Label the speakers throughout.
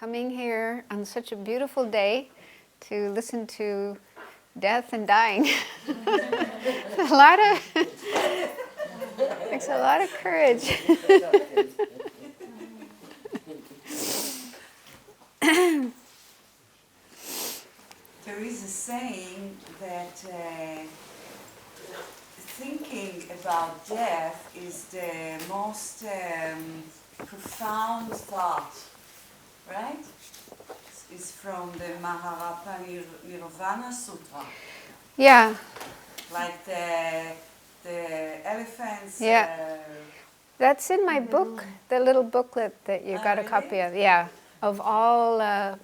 Speaker 1: coming here on such a beautiful day to listen to death and dying. It's a lot of takes a lot of courage.
Speaker 2: There is a saying that thinking about death is the most profound thought, right? It's from the Nirvana Sutra.
Speaker 1: Yeah.
Speaker 2: Like the elephants.
Speaker 1: Yeah. That's in my book, the little booklet that you got a copy of. Yeah. Of all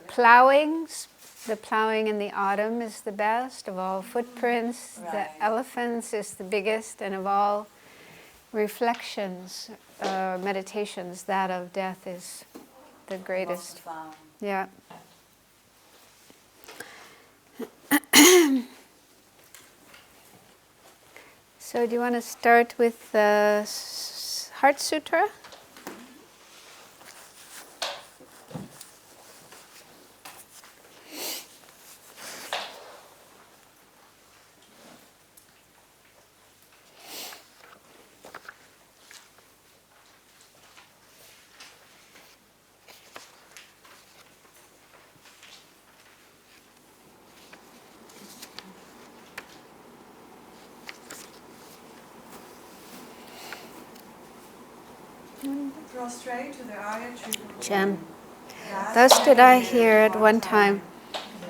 Speaker 1: plowings, the plowing in the autumn is the best. Of all footprints, the elephants is the biggest. And of all reflections, meditations, that of death is the greatest. Yeah. So do you want to start with the Heart Sutra?
Speaker 2: Prostrate to the Arya
Speaker 1: Gem. Thus did I hear at one time.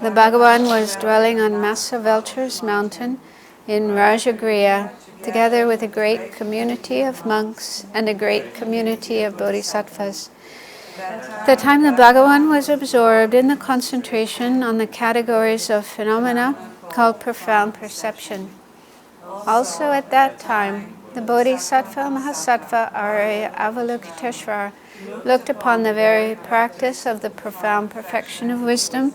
Speaker 1: The Bhagavan was dwelling on Masavelcher's mountain in Rajagriha, together with a great community of monks and a great community of bodhisattvas. At the time the Bhagavan was absorbed in the concentration on the categories of phenomena called profound perception. Also at that time, the Bodhisattva Mahasattva Arya Avalokiteshvara looked upon the very practice of the profound perfection of wisdom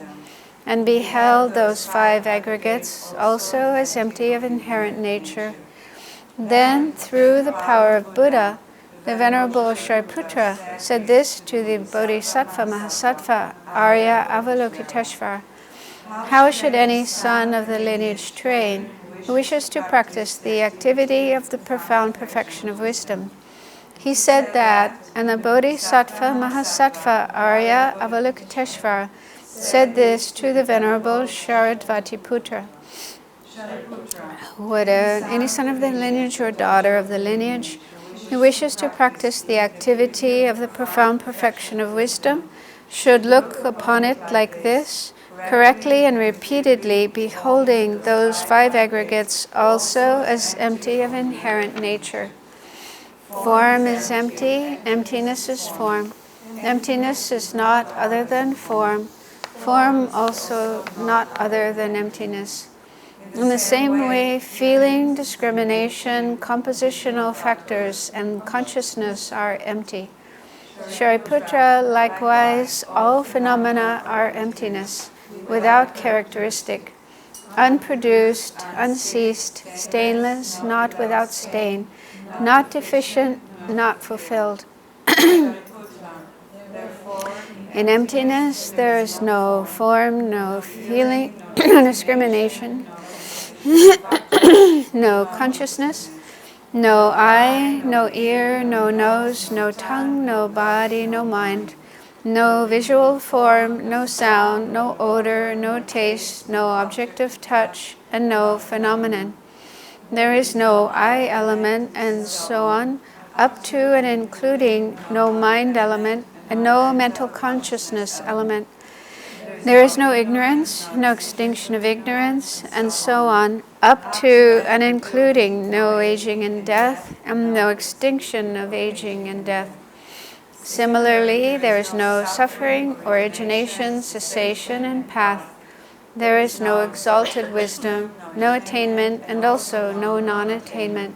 Speaker 1: and beheld those five aggregates also as empty of inherent nature. Then, through the power of Buddha, the Venerable Shariputra said this to the Bodhisattva Mahasattva Arya Avalokiteshvara: how should any son of the lineage train who wishes to practice the activity of the profound perfection of wisdom? He said that, and the Bodhisattva Mahasattva Arya Avalokiteshvara said this to the Venerable Sharadvatiputra: would any son of the lineage or daughter of the lineage who wishes to practice the activity of the profound perfection of wisdom should look upon it like this, correctly and repeatedly beholding those five aggregates also as empty of inherent nature. Form is empty, emptiness is form. Emptiness is not other than form. Form also not other than emptiness. In the same way, feeling, discrimination, compositional factors, and consciousness are empty. Shariputra, likewise, all phenomena are emptiness, without characteristic, unproduced, unceased, stainless, not without stain, not deficient, not fulfilled. In emptiness, there is no form, no feeling, no discrimination, no consciousness, no eye, no ear, no nose, no tongue, no body, no mind, no visual form, no sound, no odor, no taste, no object of touch, and no phenomenon. There is no I element, and so on, up to and including no mind element, and no mental consciousness element. There is no ignorance, no extinction of ignorance, and so on, up to and including no aging and death, and no extinction of aging and death. Similarly, there is no suffering, origination, cessation, and path. There is no exalted wisdom, no attainment, and also no non-attainment.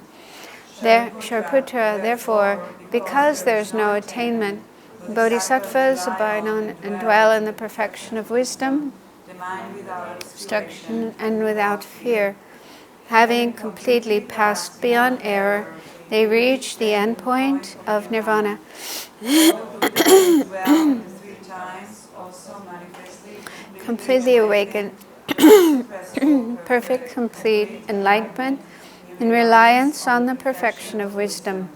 Speaker 1: Shariputra, therefore, because there is no attainment, bodhisattvas abide on and dwell in the perfection of wisdom, obstruction, and without fear. Having completely passed beyond error, they reach the end point of nirvana.
Speaker 2: times also manifestly
Speaker 1: completely awakened, perfect, complete enlightenment, in reliance on the perfection of wisdom.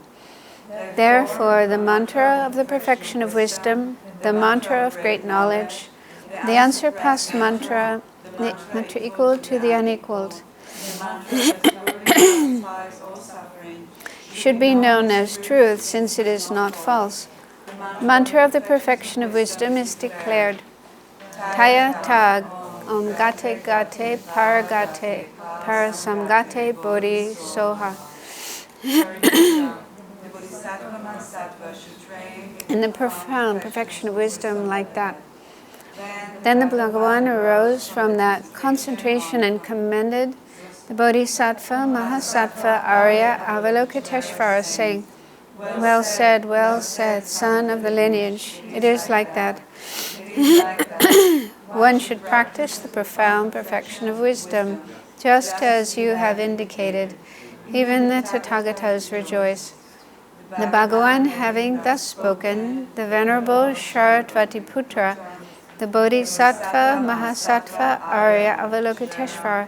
Speaker 1: Therefore, the mantra of the perfection of wisdom, the mantra of great knowledge, the unsurpassed mantra, the mantra equal to the unequaled,
Speaker 2: the mantra that thoroughly satisfies all suffering,
Speaker 1: should be known as truth, since it is not false. The mantra of the perfection of wisdom is declared. Taya tag om gate gate paragate parasamgate bodhi soha.
Speaker 2: the Bodhisattva Mansattva should train
Speaker 1: In the profound perfection of wisdom like that.
Speaker 2: Then
Speaker 1: Then the Bhagavan arose from that concentration and commended the Bodhisattva Mahasattva Arya Avalokiteshvara, saying, well said, son of the lineage. It is like that. One should practice the profound perfection of wisdom, just as you have indicated. Even the Tathagatas rejoice. The Bhagavan, having thus spoken, the Venerable Sharatwatiputra, the Bodhisattva Mahasattva Arya Avalokiteshvara,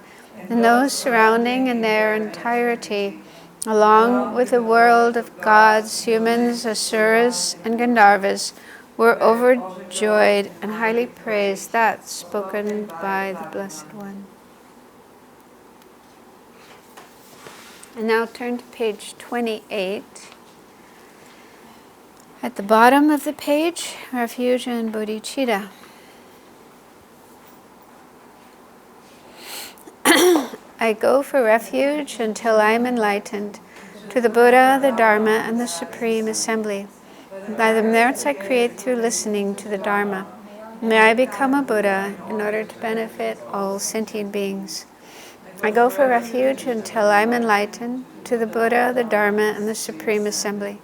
Speaker 1: and those surrounding in their entirety, along with the world of gods, humans, asuras, and Gandharvas, were overjoyed and highly praised that spoken by the Blessed One. And now turn to page 28. At the bottom of the page, refuge and bodhicitta. I go for refuge until I am enlightened, to the Buddha, the Dharma, and the Supreme Assembly. By the merits I create through listening to the Dharma, may I become a Buddha in order to benefit all sentient beings. I go for refuge until I am enlightened, to the Buddha, the Dharma, and the Supreme Assembly.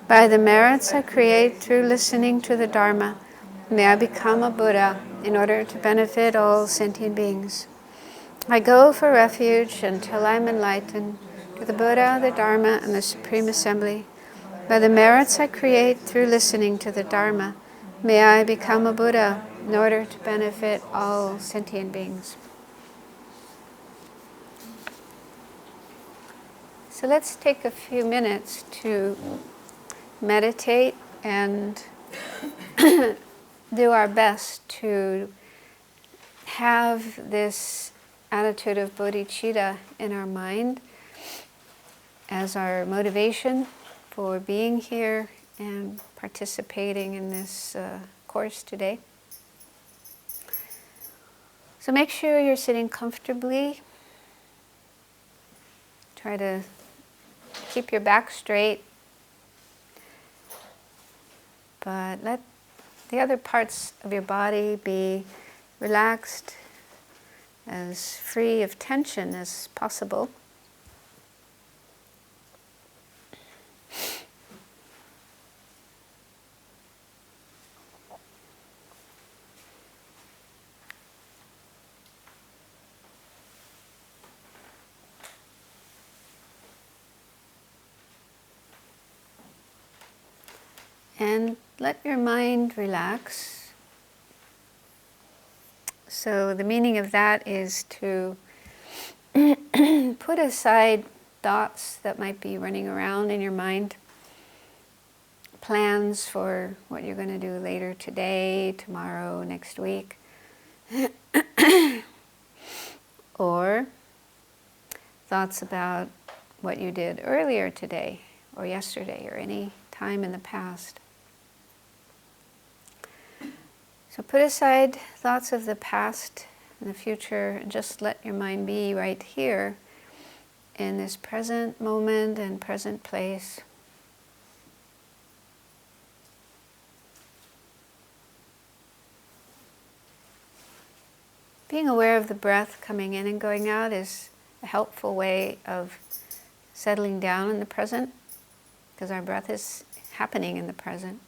Speaker 1: By the merits I create through listening to the Dharma, may I become a Buddha in order to benefit all sentient beings. I go for refuge until I am enlightened, to the Buddha, the Dharma, and the Supreme Assembly. By the merits I create through listening to the Dharma, may I become a Buddha in order to benefit all sentient beings. So let's take a few minutes to meditate and do our best to have this attitude of bodhicitta in our mind as our motivation for being here and participating in this course today. So make sure you're sitting comfortably. Try to keep your back straight, but let the other parts of your body be relaxed, as free of tension as possible. And let your mind relax. So the meaning of that is to put aside thoughts that might be running around in your mind, plans for what you're going to do later today, tomorrow, next week, or thoughts about what you did earlier today or yesterday or any time in the past. So put aside thoughts of the past and the future and just let your mind be right here in this present moment and present place. Being aware of the breath coming in and going out is a helpful way of settling down in the present, because our breath is happening in the present.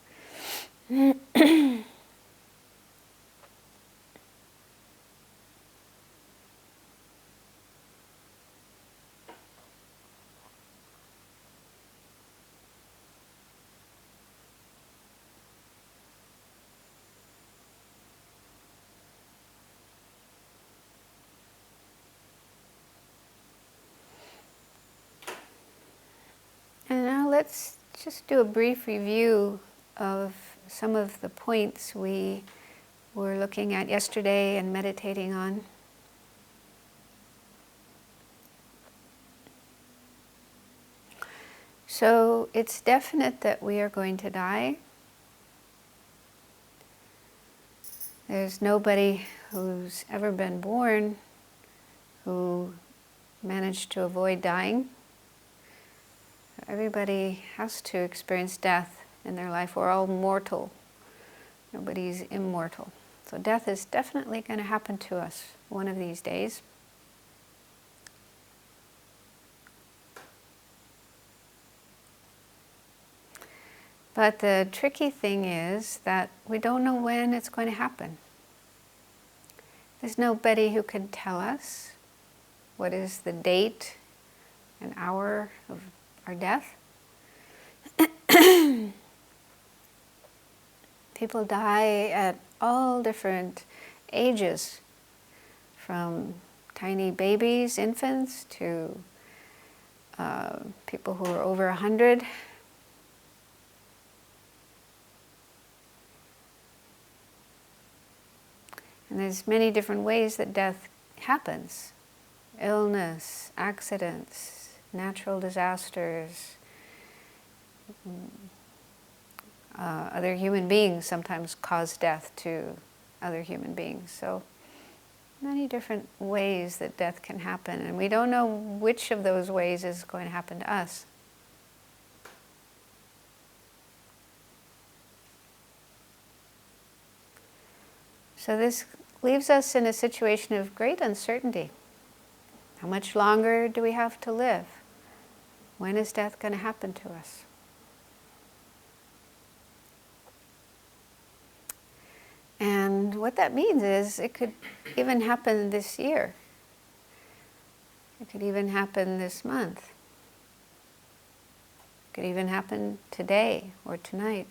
Speaker 1: let's just do a brief review of some of the points we were looking at yesterday and meditating on. So it's definite that we are going to die. There's nobody who's ever been born who managed to avoid dying. Everybody has to experience death in their life. We're all mortal. Nobody's immortal. So death is definitely going to happen to us one of these days. But the tricky thing is that we don't know when it's going to happen. There's nobody who can tell us what is the date and hour of our death. People die at all different ages, from tiny babies, infants, to people who are over 100. And there's many different ways that death happens. Illness, accidents, natural disasters. Other human beings sometimes cause death to other human beings. So many different ways that death can happen. And we don't know which of those ways is going to happen to us. So this leaves us in a situation of great uncertainty. How much longer do we have to live? When is death going to happen to us? And what that means is it could even happen this year. It could even happen this month. It could even happen today or tonight.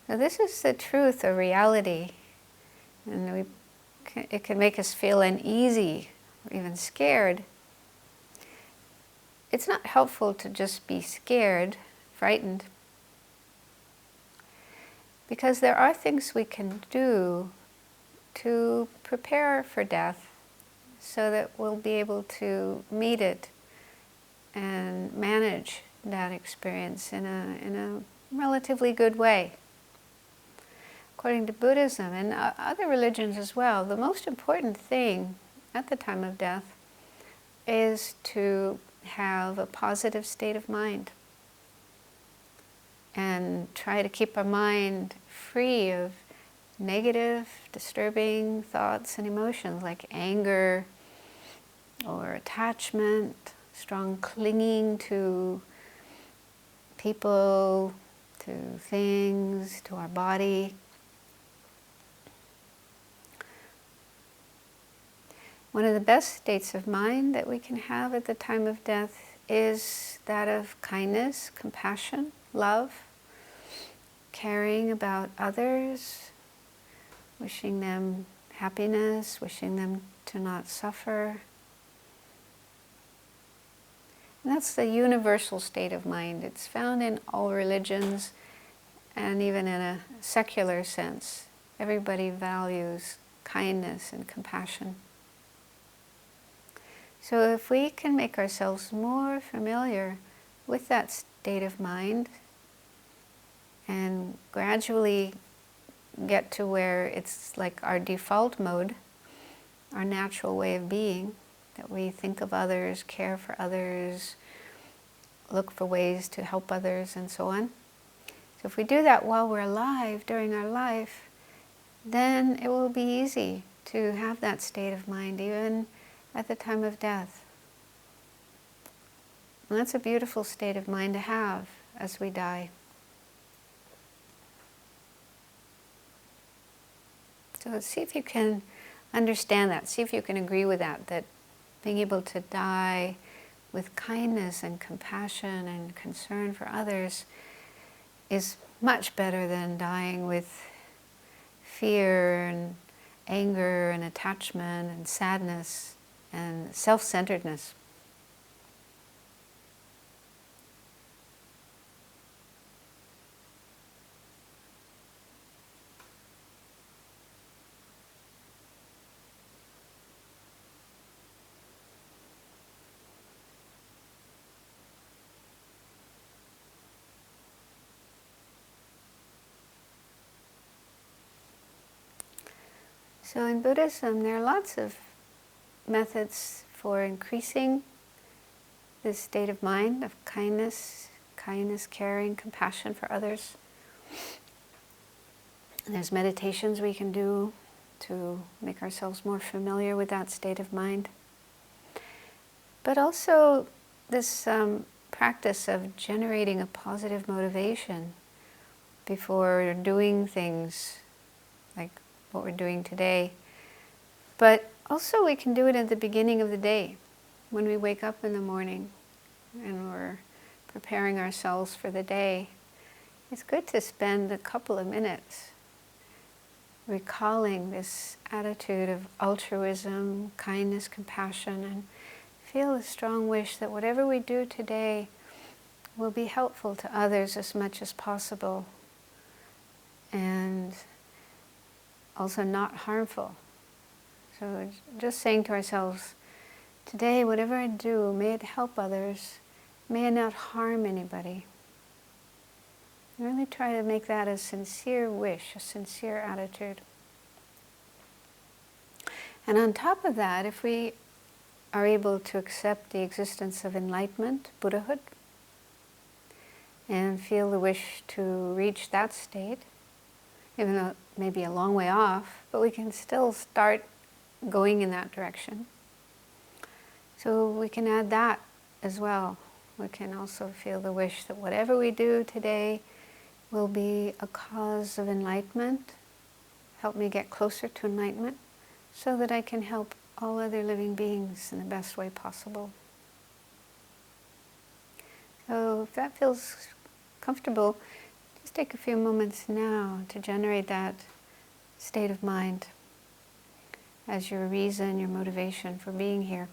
Speaker 1: Now this is the truth, a reality, and it can make us feel uneasy or even scared. It's not helpful to just be scared, frightened, because there are things we can do to prepare for death so that we'll be able to meet it and manage that experience in a relatively good way. According to Buddhism and other religions as well, the most important thing at the time of death is to have a positive state of mind and try to keep our mind free of negative, disturbing thoughts and emotions like anger or attachment, strong clinging to people, to things, to our body. One of the best states of mind that we can have at the time of death is that of kindness, compassion, love, caring about others, wishing them happiness, wishing them to not suffer. And that's the universal state of mind. It's found in all religions, and even in a secular sense. Everybody values kindness and compassion. So if we can make ourselves more familiar with that state of mind and gradually get to where it's like our default mode, our natural way of being, that we think of others, care for others, look for ways to help others, and so on. So if we do that while we're alive, during our life, then it will be easy to have that state of mind even at the time of death. And that's a beautiful state of mind to have as we die. So see if you can understand that. See if you can agree with that being able to die with kindness and compassion and concern for others is much better than dying with fear and anger and attachment and sadness and self-centeredness. So in Buddhism, there are lots of methods for increasing this state of mind of kindness, caring, compassion for others. And there's meditations we can do to make ourselves more familiar with that state of mind. But also this practice of generating a positive motivation before doing things like what we're doing today. But also we can do it at the beginning of the day, when we wake up in the morning and we're preparing ourselves for the day. It's good to spend a couple of minutes recalling this attitude of altruism, kindness, compassion, and feel a strong wish that whatever we do today will be helpful to others as much as possible, and also not harmful. So just saying to ourselves, today whatever I do, may it help others, may it not harm anybody. Really try to make that a sincere wish, a sincere attitude. And on top of that, if we are able to accept the existence of enlightenment, Buddhahood, and feel the wish to reach that state, even though it may be a long way off, but we can still start going in that direction. So we can add that as well. We can also feel the wish that whatever we do today will be a cause of enlightenment, help me get closer to enlightenment, so that I can help all other living beings in the best way possible. So if that feels comfortable, just take a few moments now to generate that state of mind as your reason, your motivation for being here.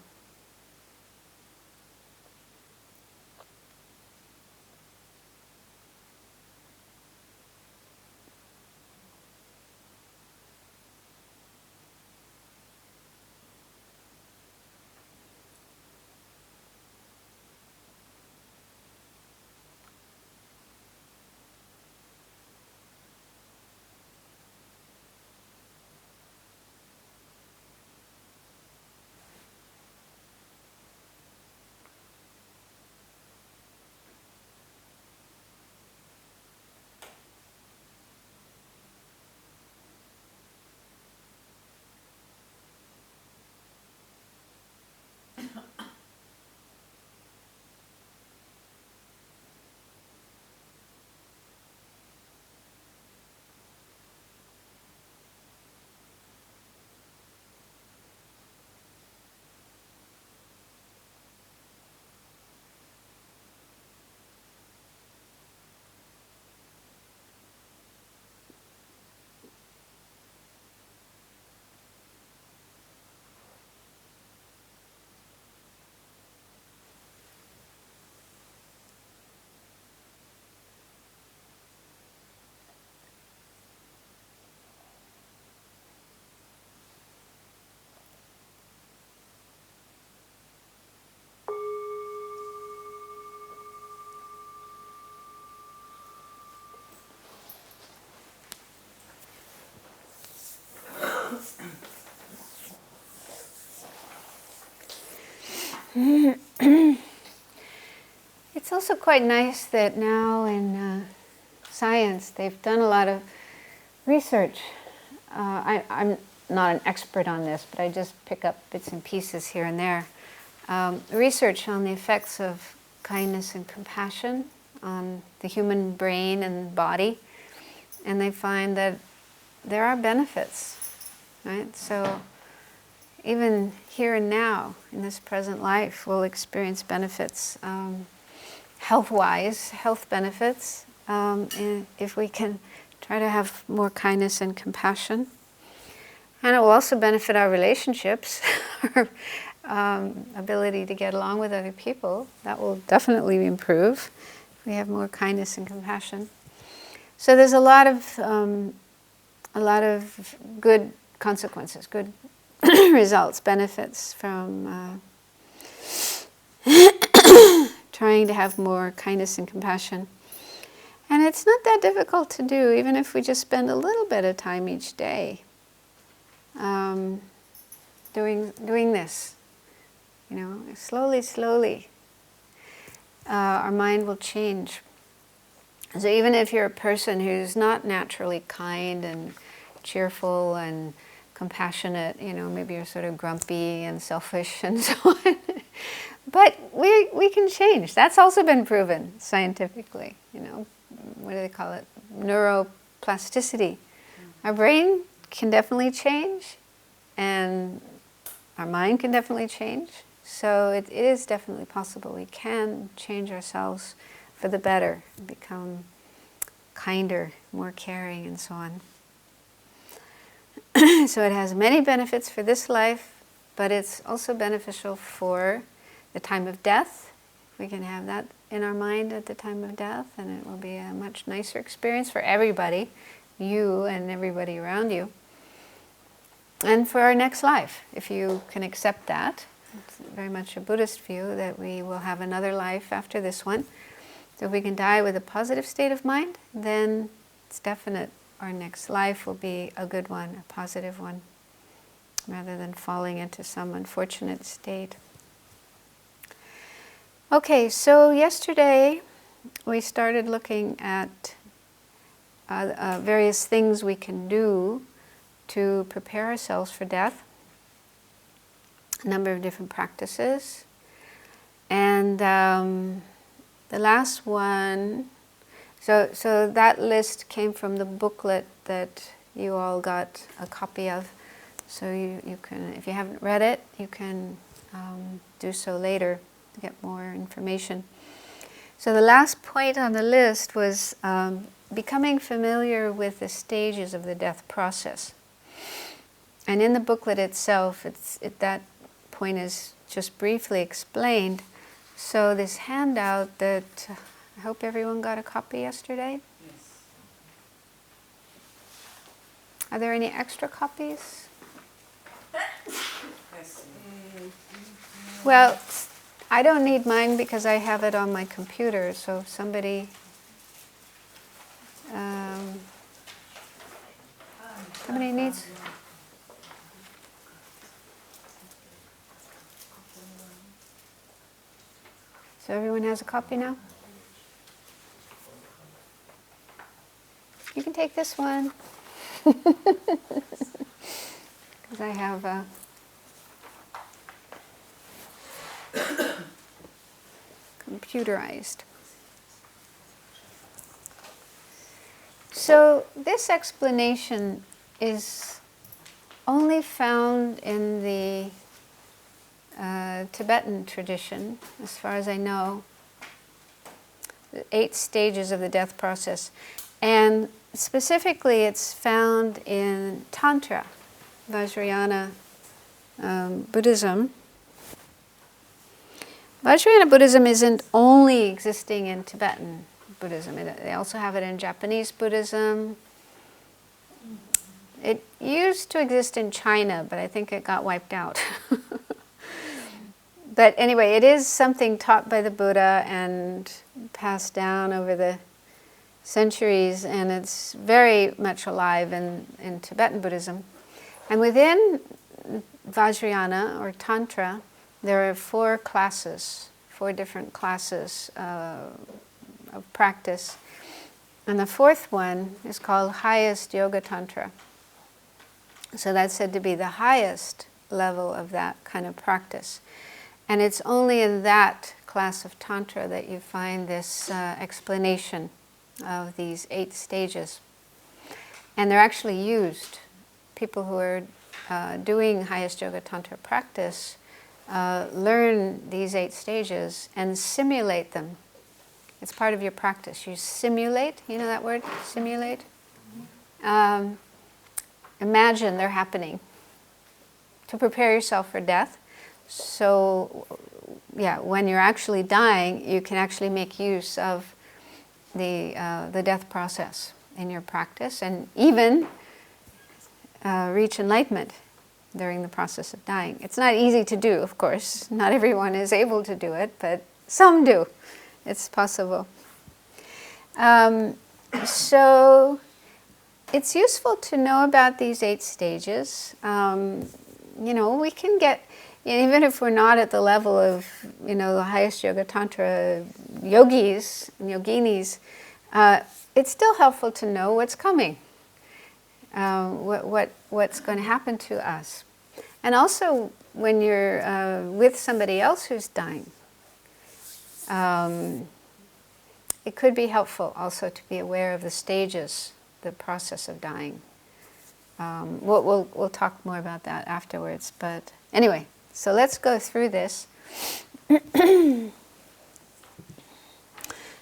Speaker 1: It's also quite nice that now in science they've done a lot of research. I'm not an expert on this, but I just pick up bits and pieces here and there. Research on the effects of kindness and compassion on the human brain and body, and they find that there are benefits, right? So even here and now, in this present life, we'll experience benefits, health-wise, health benefits, if we can try to have more kindness and compassion. And it will also benefit our relationships, our ability to get along with other people. That will definitely improve if we have more kindness and compassion. So there's a lot of good consequences, good results, benefits from trying to have more kindness and compassion. And it's not that difficult to do, even if we just spend a little bit of time each day. doing this. Slowly, our mind will change. So even if you're a person who's not naturally kind and cheerful and compassionate, maybe you're sort of grumpy and selfish and so on. But we can change. That's also been proven scientifically. What do they call it? Neuroplasticity. Our brain can definitely change, and our mind can definitely change. So it is definitely possible. We can change ourselves for the better, become kinder, more caring, and so on. So it has many benefits for this life, but it's also beneficial for the time of death. We can have that in our mind at the time of death, and it will be a much nicer experience for everybody, you and everybody around you. And for our next life, if you can accept that. It's very much a Buddhist view that we will have another life after this one. So if we can die with a positive state of mind, then it's definite our next life will be a good one, a positive one, rather than falling into some unfortunate state. Okay, so yesterday we started looking at various things we can do to prepare ourselves for death, a number of different practices. And the last one, so that list came from the booklet that you all got a copy of. So you can, if you haven't read it, you can do so later to get more information. So the last point on the list was becoming familiar with the stages of the death process. And in the booklet itself, that point is just briefly explained. So this handout that I hope everyone got a copy yesterday.
Speaker 2: Yes.
Speaker 1: Are there any extra copies?
Speaker 2: Yes.
Speaker 1: Well, I don't need mine because I have it on my computer. So if somebody needs. So everyone has a copy now? You can take this one. Because I have computerized. So this explanation is only found in the Tibetan tradition, as far as I know, the 8 stages of the death process. And specifically it's found in Tantra, Vajrayana Buddhism. Vajrayana Buddhism isn't only existing in Tibetan Buddhism. They also have it in Japanese Buddhism. It used to exist in China, but I think it got wiped out. But anyway, it is something taught by the Buddha and passed down over the centuries, and it's very much alive in Tibetan Buddhism. And within Vajrayana, or Tantra, there are 4 different classes of practice. And the 4th one is called Highest Yoga Tantra. So that's said to be the highest level of that kind of practice. And it's only in that class of Tantra that you find this explanation of these 8 stages. And they're actually used. People who are doing highest yoga tantra practice learn these 8 stages and simulate them. It's part of your practice. You simulate, you know that word, simulate? Imagine they're happening to prepare yourself for death. So, yeah, when you're actually dying, you can actually make use of the death process in your practice, and even reach enlightenment during the process of dying. It's not easy to do, of course. Not everyone is able to do it, but some do. It's possible. So it's useful to know about these 8 stages. We can get, even if we're not at the level of, the highest Yoga Tantra yogis and yoginis, it's still helpful to know what's coming, what's going to happen to us. And also, when you're with somebody else who's dying, it could be helpful also to be aware of the stages, the process of dying. We'll talk more about that afterwards. But anyway, so let's go through this.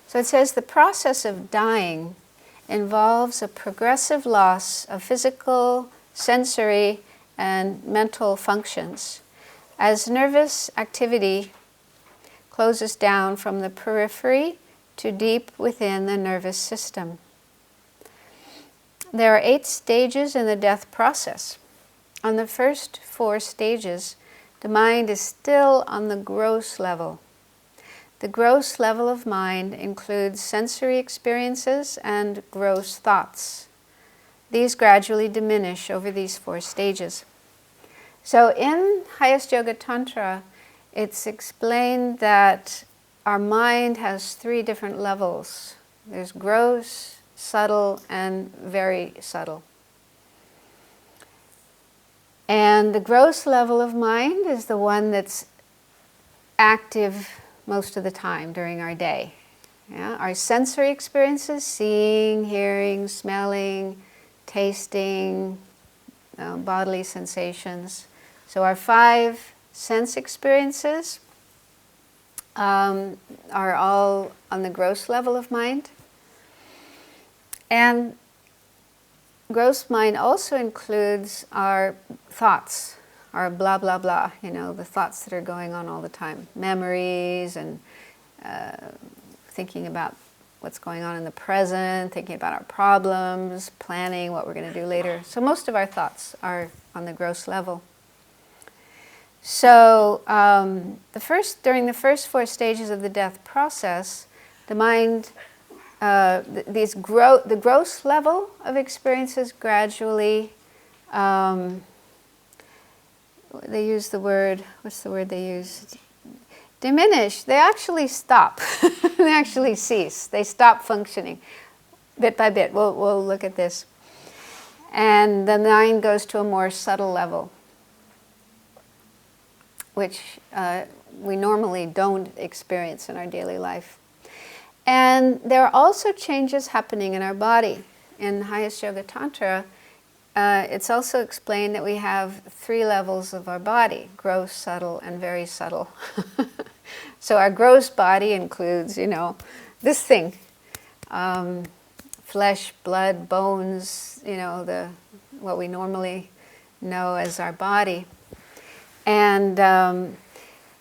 Speaker 1: So it says the process of dying involves a progressive loss of physical, sensory, and mental functions as nervous activity closes down from the periphery to deep within the nervous system. There are 8 stages in the death process. On the first 4 stages, the mind is still on the gross level. The gross level of mind includes sensory experiences and gross thoughts. These gradually diminish over these 4 stages. So in Highest Yoga Tantra, it's explained that our mind has 3 different levels. There's gross, subtle, and very subtle. And the gross level of mind is the one that's active most of the time during our day. Yeah? Our sensory experiences, seeing, hearing, smelling, tasting, bodily sensations. So our 5 sense experiences are all on the gross level of mind. And gross mind also includes our thoughts, our blah, blah, blah, the thoughts that are going on all the time. Memories and thinking about what's going on in the present, thinking about our problems, planning what we're going to do later. So most of our thoughts are on the gross level. So during the first 4 stages of the death process, the mind, the gross level of experiences gradually, they use the word, what's the word they use? Diminish. They actually stop. They actually cease. They stop functioning bit by bit. We'll look at this. And the mind goes to a more subtle level, which we normally don't experience in our daily life. And there are also changes happening in our body. In Highest Yoga Tantra, it's also explained that we have 3 levels of our body: gross, subtle, and very subtle. So our gross body includes, this thing, flesh, blood, bones, what we normally know as our body. And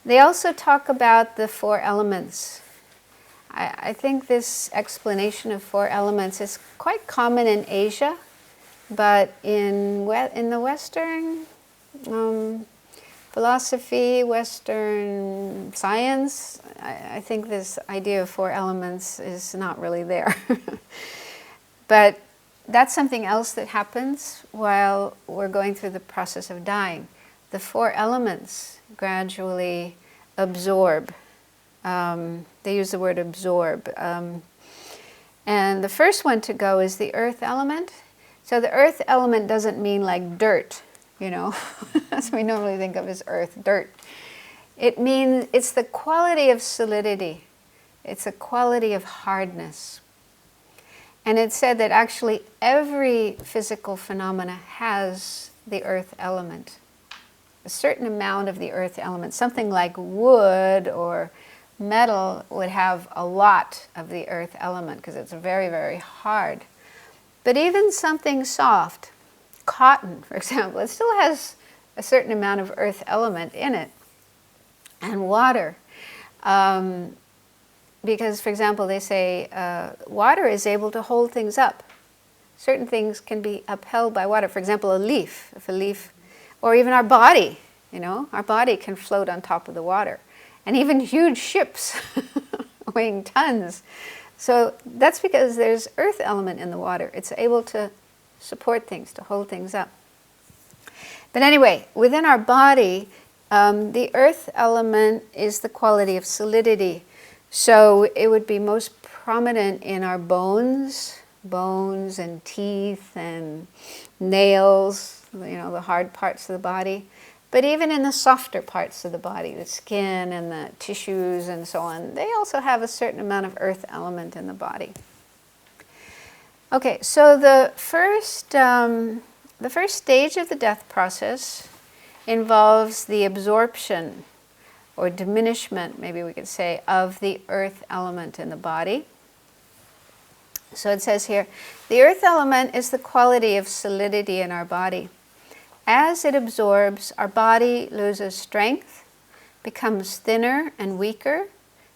Speaker 1: they also talk about the 4 elements. I think this explanation of 4 elements is quite common in Asia, but in the Western philosophy, Western science, I think this idea of 4 elements is not really there. But that's something else that happens while we're going through the process of dying. The 4 elements gradually absorb. They use the word absorb. And the first one to go is the earth element. So the earth element doesn't mean like dirt, That's what we normally think of as earth, dirt. It means it's the quality of solidity. It's a quality of hardness. And it's said that actually every physical phenomena has the earth element. A certain amount of the earth element, something like wood or metal would have a lot of the earth element because it's very, very hard. But even something soft, cotton, for example, it still has a certain amount of earth element in it. And water. Because, for example, they say water is able to hold things up. Certain things can be upheld by water. For example, a leaf. If a leaf, or even our body, our body can float on top of the water. And even huge ships weighing tons. So that's because there's earth element in the water. It's able to support things, to hold things up. But anyway, within our body, the earth element is the quality of solidity. So it would be most prominent in our bones and teeth and nails, the hard parts of the body. But even in the softer parts of the body, the skin and the tissues and so on, they also have a certain amount of earth element in the body. Okay, so the first stage of the death process involves the absorption or diminishment, maybe we could say, of the earth element in the body. So it says here, the earth element is the quality of solidity in our body. As it absorbs, our body loses strength, becomes thinner and weaker,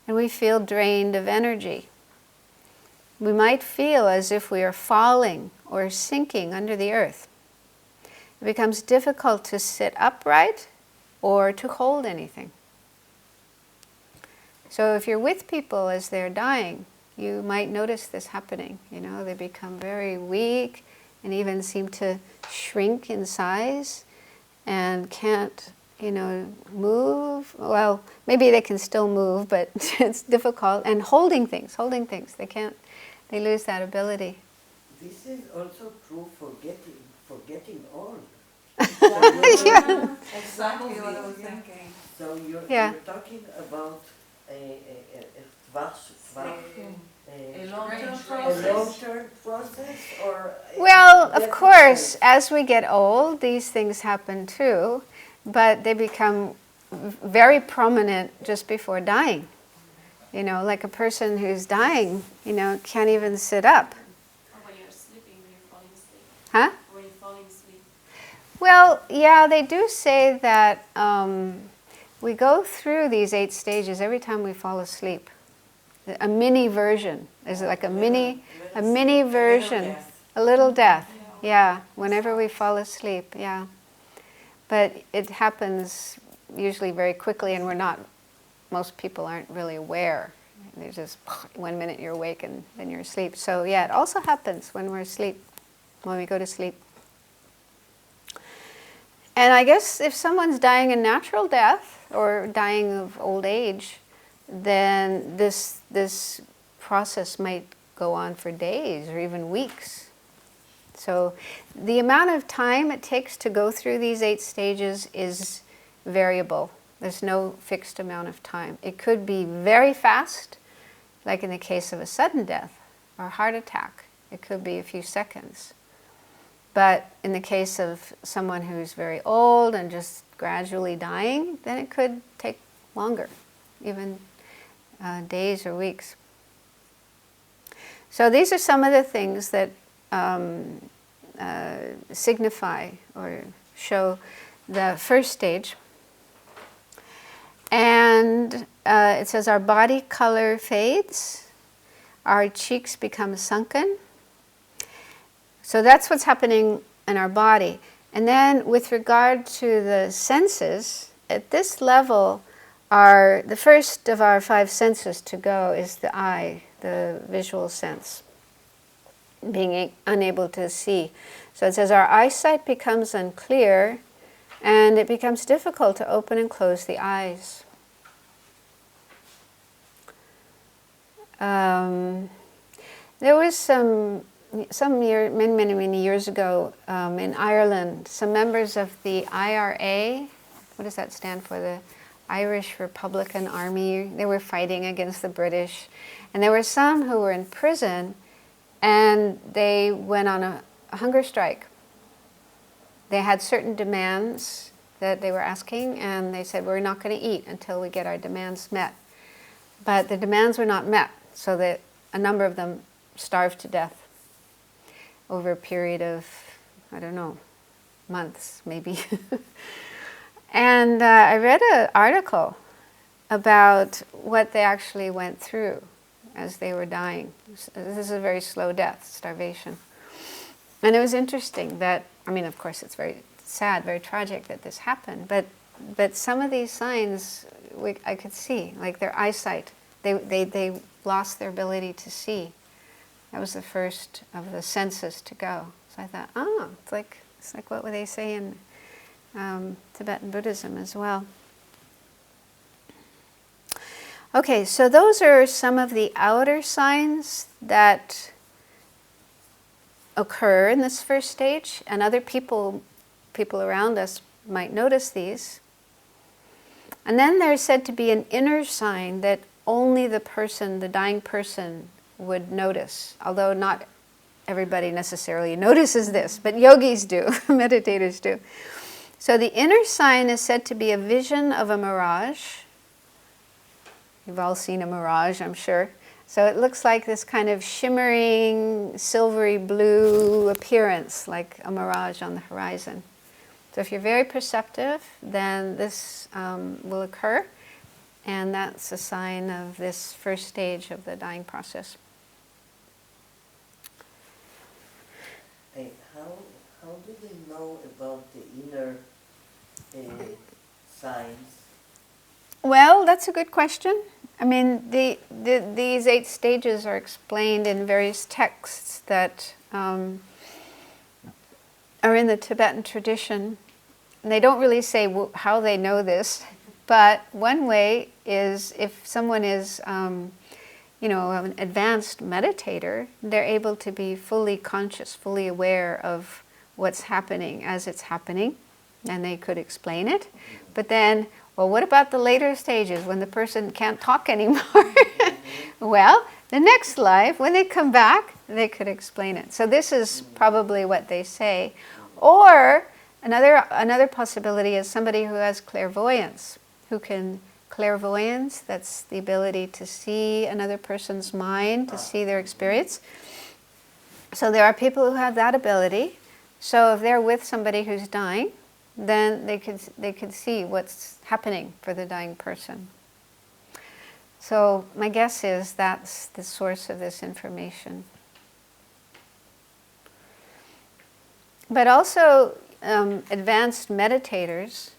Speaker 1: and we feel drained of energy. We might feel as if we are falling or sinking under the earth. It becomes difficult to sit upright or to hold anything. So if you're with people as they're dying, you might notice this happening. They become very weak and even seem to shrink in size and can't, move. Well, maybe they can still move, but it's difficult. And holding things, they can't, they lose that ability.
Speaker 3: This is also true for getting old.
Speaker 1: Yeah.
Speaker 2: Exactly what I was thinking.
Speaker 3: So you're talking about a long-term process, or
Speaker 1: well, of course, as we get old, these things happen too, but they become very prominent just before dying. Like a person who's dying, can't even sit up.
Speaker 4: Or when you're sleeping, when you're falling asleep.
Speaker 1: Huh?
Speaker 4: When you're falling asleep.
Speaker 1: Well, yeah, they do say that we go through these 8 stages every time we fall asleep. A mini version. There's like a mini version. A little death. Yeah, whenever we fall asleep, yeah. But it happens usually very quickly, and most people aren't really aware. There's just 1 minute you're awake and then you're asleep. So yeah, it also happens when we're asleep, when we go to sleep. And I guess if someone's dying a natural death or dying of old age, then this process might go on for days or even weeks. So the amount of time it takes to go through these 8 stages is variable. There's no fixed amount of time. It could be very fast, like in the case of a sudden death or a heart attack. It could be a few seconds. But in the case of someone who's very old and just gradually dying, then it could take longer, even days or weeks. So these are some of the things that signify or show the first stage. And it says our body color fades, our cheeks become sunken. So that's what's happening in our body. And then with regard to the senses, at this level, the first of our 5 senses to go is the eye, the visual sense, being unable to see. So it says our eyesight becomes unclear, and it becomes difficult to open and close the eyes. There was many years ago in Ireland, some members of the IRA, what does that stand for? The Irish Republican Army. They were fighting against the British. And there were some who were in prison, and they went on a hunger strike. They had certain demands that they were asking, and they said, we're not going to eat until we get our demands met. But the demands were not met, so that a number of them starved to death over a period of, I don't know, months maybe. And I read an article about what they actually went through as they were dying. This is a very slow death, starvation. And it was interesting that, I mean, of course it's very sad, very tragic that this happened, but some of these signs I could see, like their eyesight. They lost their ability to see. That was the first of the senses to go. So I thought, it's like what would they say in Tibetan Buddhism as well. Okay, so those are some of the outer signs that occur in this first stage, and other people around us might notice these. And then there's said to be an inner sign that only the dying person, would notice, although not everybody necessarily notices this, but yogis do, meditators do. So the inner sign is said to be a vision of a mirage. You've all seen a mirage, I'm sure. So it looks like this kind of shimmering, silvery blue appearance, like a mirage on the horizon. So if you're very perceptive, then this will occur, and that's a sign of this first stage of the dying process.
Speaker 3: How do they know about the inner signs?
Speaker 1: Well, that's a good question. I mean, these 8 stages are explained in various texts that are in the Tibetan tradition. And they don't really say how they know this, but one way is if someone is, an advanced meditator, they're able to be fully conscious, fully aware of what's happening as it's happening, and they could explain it. But then, well, what about the later stages when the person can't talk anymore? Well, the next life, when they come back, they could explain it. So this is probably what they say. Or another possibility is somebody who has clairvoyance, clairvoyance, that's the ability to see another person's mind, to see their experience. So there are people who have that ability. So if they're with somebody who's dying, then they could see what's happening for the dying person. So my guess is that's the source of this information. But also advanced meditators,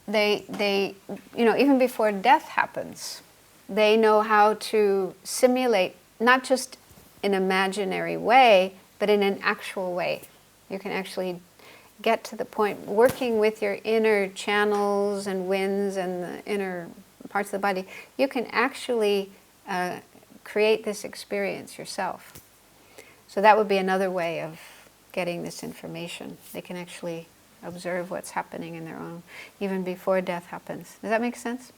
Speaker 1: they even before death happens, they know how to simulate, not just in an imaginary way, but in an actual way. You can actually get to the point, working with your inner channels and winds and the inner parts of the body, you can actually create this experience yourself. So that would be another way of getting this information. They can actually observe what's happening in their own, even before death happens. Does that make sense?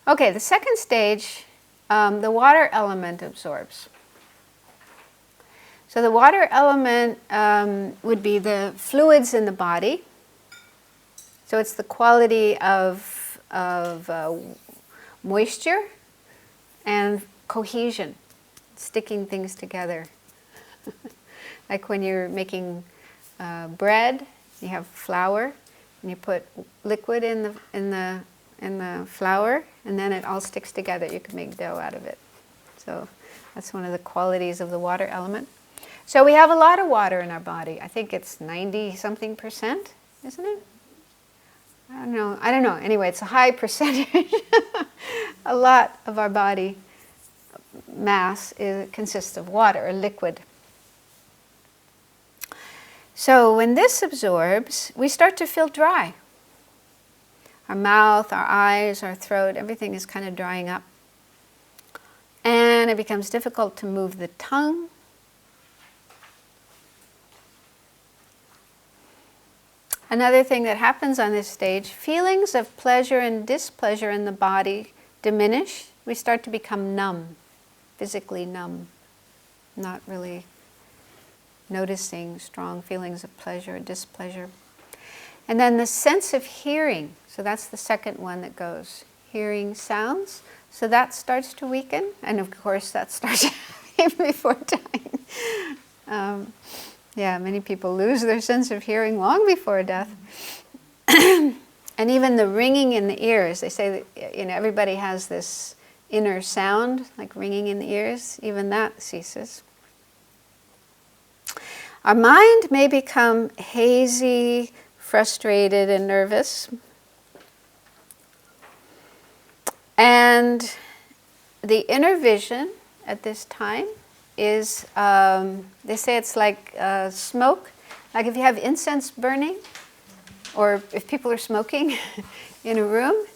Speaker 1: Okay, the second stage, the water element absorbs. So the water element would be the fluids in the body. So it's the quality of moisture and cohesion, sticking things together. Like when you're making bread, you have flour, and you put liquid in the flour, and then it all sticks together. You can make dough out of it. So that's one of the qualities of the water element. So we have a lot of water in our body. I think it's 90-something%, isn't it? I don't know. Anyway, it's a high percentage. A lot of our body mass consists of water, or liquid. So when this absorbs, we start to feel dry. Our mouth, our eyes, our throat, everything is kind of drying up. And it becomes difficult to move the tongue. Another thing that happens on this stage, feelings of pleasure and displeasure in the body diminish. We start to become numb, physically numb, not really noticing strong feelings of pleasure or displeasure. And then the sense of hearing, so that's the second one that goes, hearing sounds. So that starts to weaken, and of course that starts even before dying. Many people lose their sense of hearing long before death. And even the ringing in the ears, they say that everybody has this inner sound, like ringing in the ears, even that ceases. Our mind may become hazy, frustrated, and nervous. And the inner vision at this time is, they say it's like smoke. Like if you have incense burning, or if people are smoking in a room,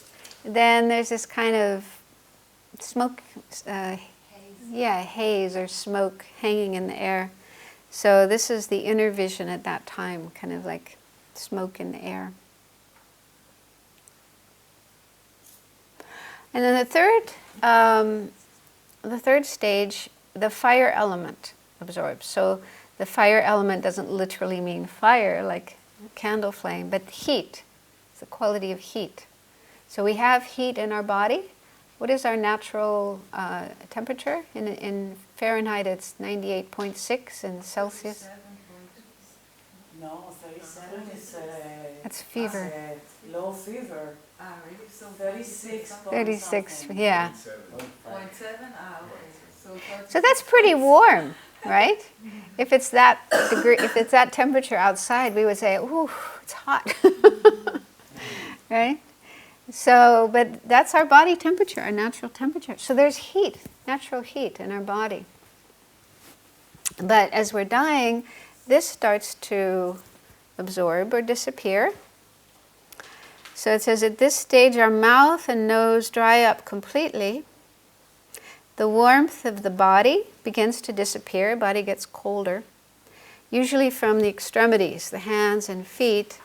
Speaker 1: then there's this kind of smoke, haze or smoke hanging in the air. So this is the inner vision at that time, kind of like smoke in the air. And then the third stage, the fire element absorbs. So the fire element doesn't literally mean fire, like a candle flame, but heat. It's the quality of heat. So we have heat in our body. What is our natural temperature? In Fahrenheit, it's 98.6. In Celsius,
Speaker 3: No, 37 is
Speaker 1: that's fever.
Speaker 3: low fever.
Speaker 2: Really? So
Speaker 3: 36.
Speaker 1: 36, yeah.
Speaker 2: 0.7? Okay.
Speaker 1: So that's pretty warm, right? If it's that degree, if it's that temperature outside, we would say, "Ooh, it's hot," right? So, but that's our body temperature, our natural temperature. So there's heat, natural heat in our body. But as we're dying, this starts to absorb or disappear. So it says, at this stage, our mouth and nose dry up completely. The warmth of the body begins to disappear. Body gets colder, usually from the extremities, the hands and feet,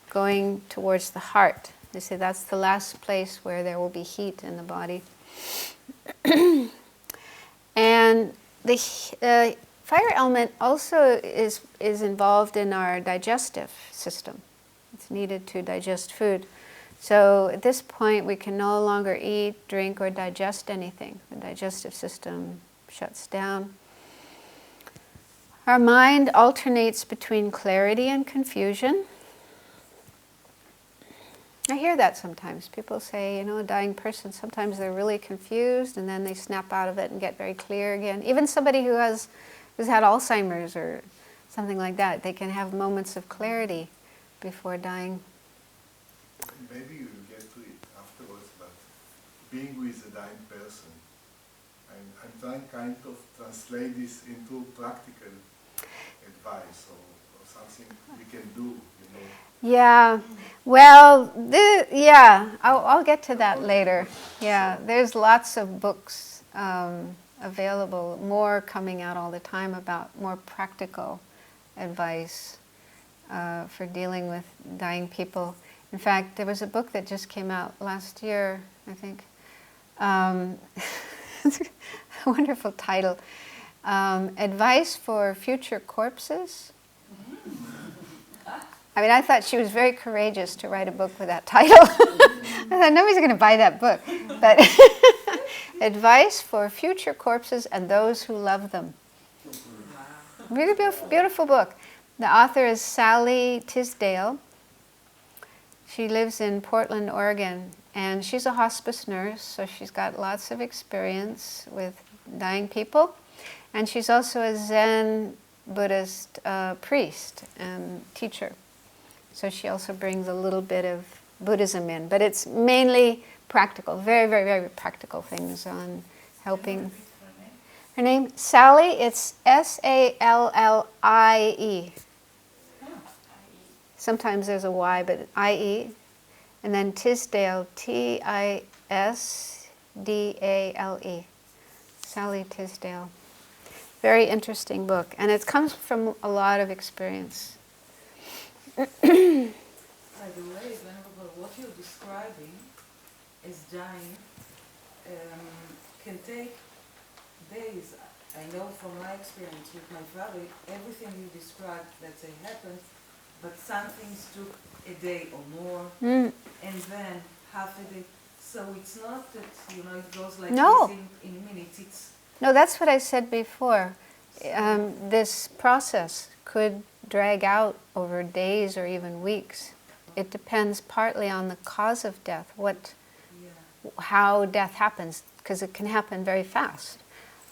Speaker 1: going towards the heart. They say that's the last place where there will be heat in the body. And the fire element also is involved in our digestive system. It's needed to digest food. So at this point, we can no longer eat, drink, or digest anything. The digestive system shuts down. Our mind alternates between clarity and confusion. I hear that sometimes. People say, a dying person, sometimes they're really confused and then they snap out of it and get very clear again. Even somebody who's had Alzheimer's or something like that, they can have moments of clarity before dying.
Speaker 5: Maybe you will get to it afterwards, but being with a dying person, I'm trying kind of translate this into practical advice or something we can do,
Speaker 1: Yeah, well, I'll get to that later. Yeah, there's lots of books available, more coming out all the time about more practical advice for dealing with dying people. In fact, there was a book that just came out last year, I think. It's a wonderful title. Advice for Future Corpses. I mean, I thought she was very courageous to write a book with that title. I thought nobody's going to buy that book. But Advice for Future Corpses and Those Who Love Them. Really beautiful book. The author is Sally Tisdale. She lives in Portland, Oregon, and she's a hospice nurse, so she's got lots of experience with dying people. And she's also a Zen Buddhist priest and teacher. So she also brings a little bit of Buddhism in, but it's mainly practical, very, very, very practical things on helping. Her name, Sally, it's Sallie. Sometimes there's a Y, but I-E. And then Tisdale, Tisdale. Sally Tisdale. Very interesting book. And it comes from a lot of experience.
Speaker 2: By the way, what you're describing as dying can take days. I know from my experience with my father, everything you described, let's say, happened, but some things took a day or more, and then half a day. So it's not that, it goes like this in minutes.
Speaker 1: No, that's what I said before. This process could drag out over days or even weeks. It depends partly on the cause of death, how death happens, because it can happen very fast,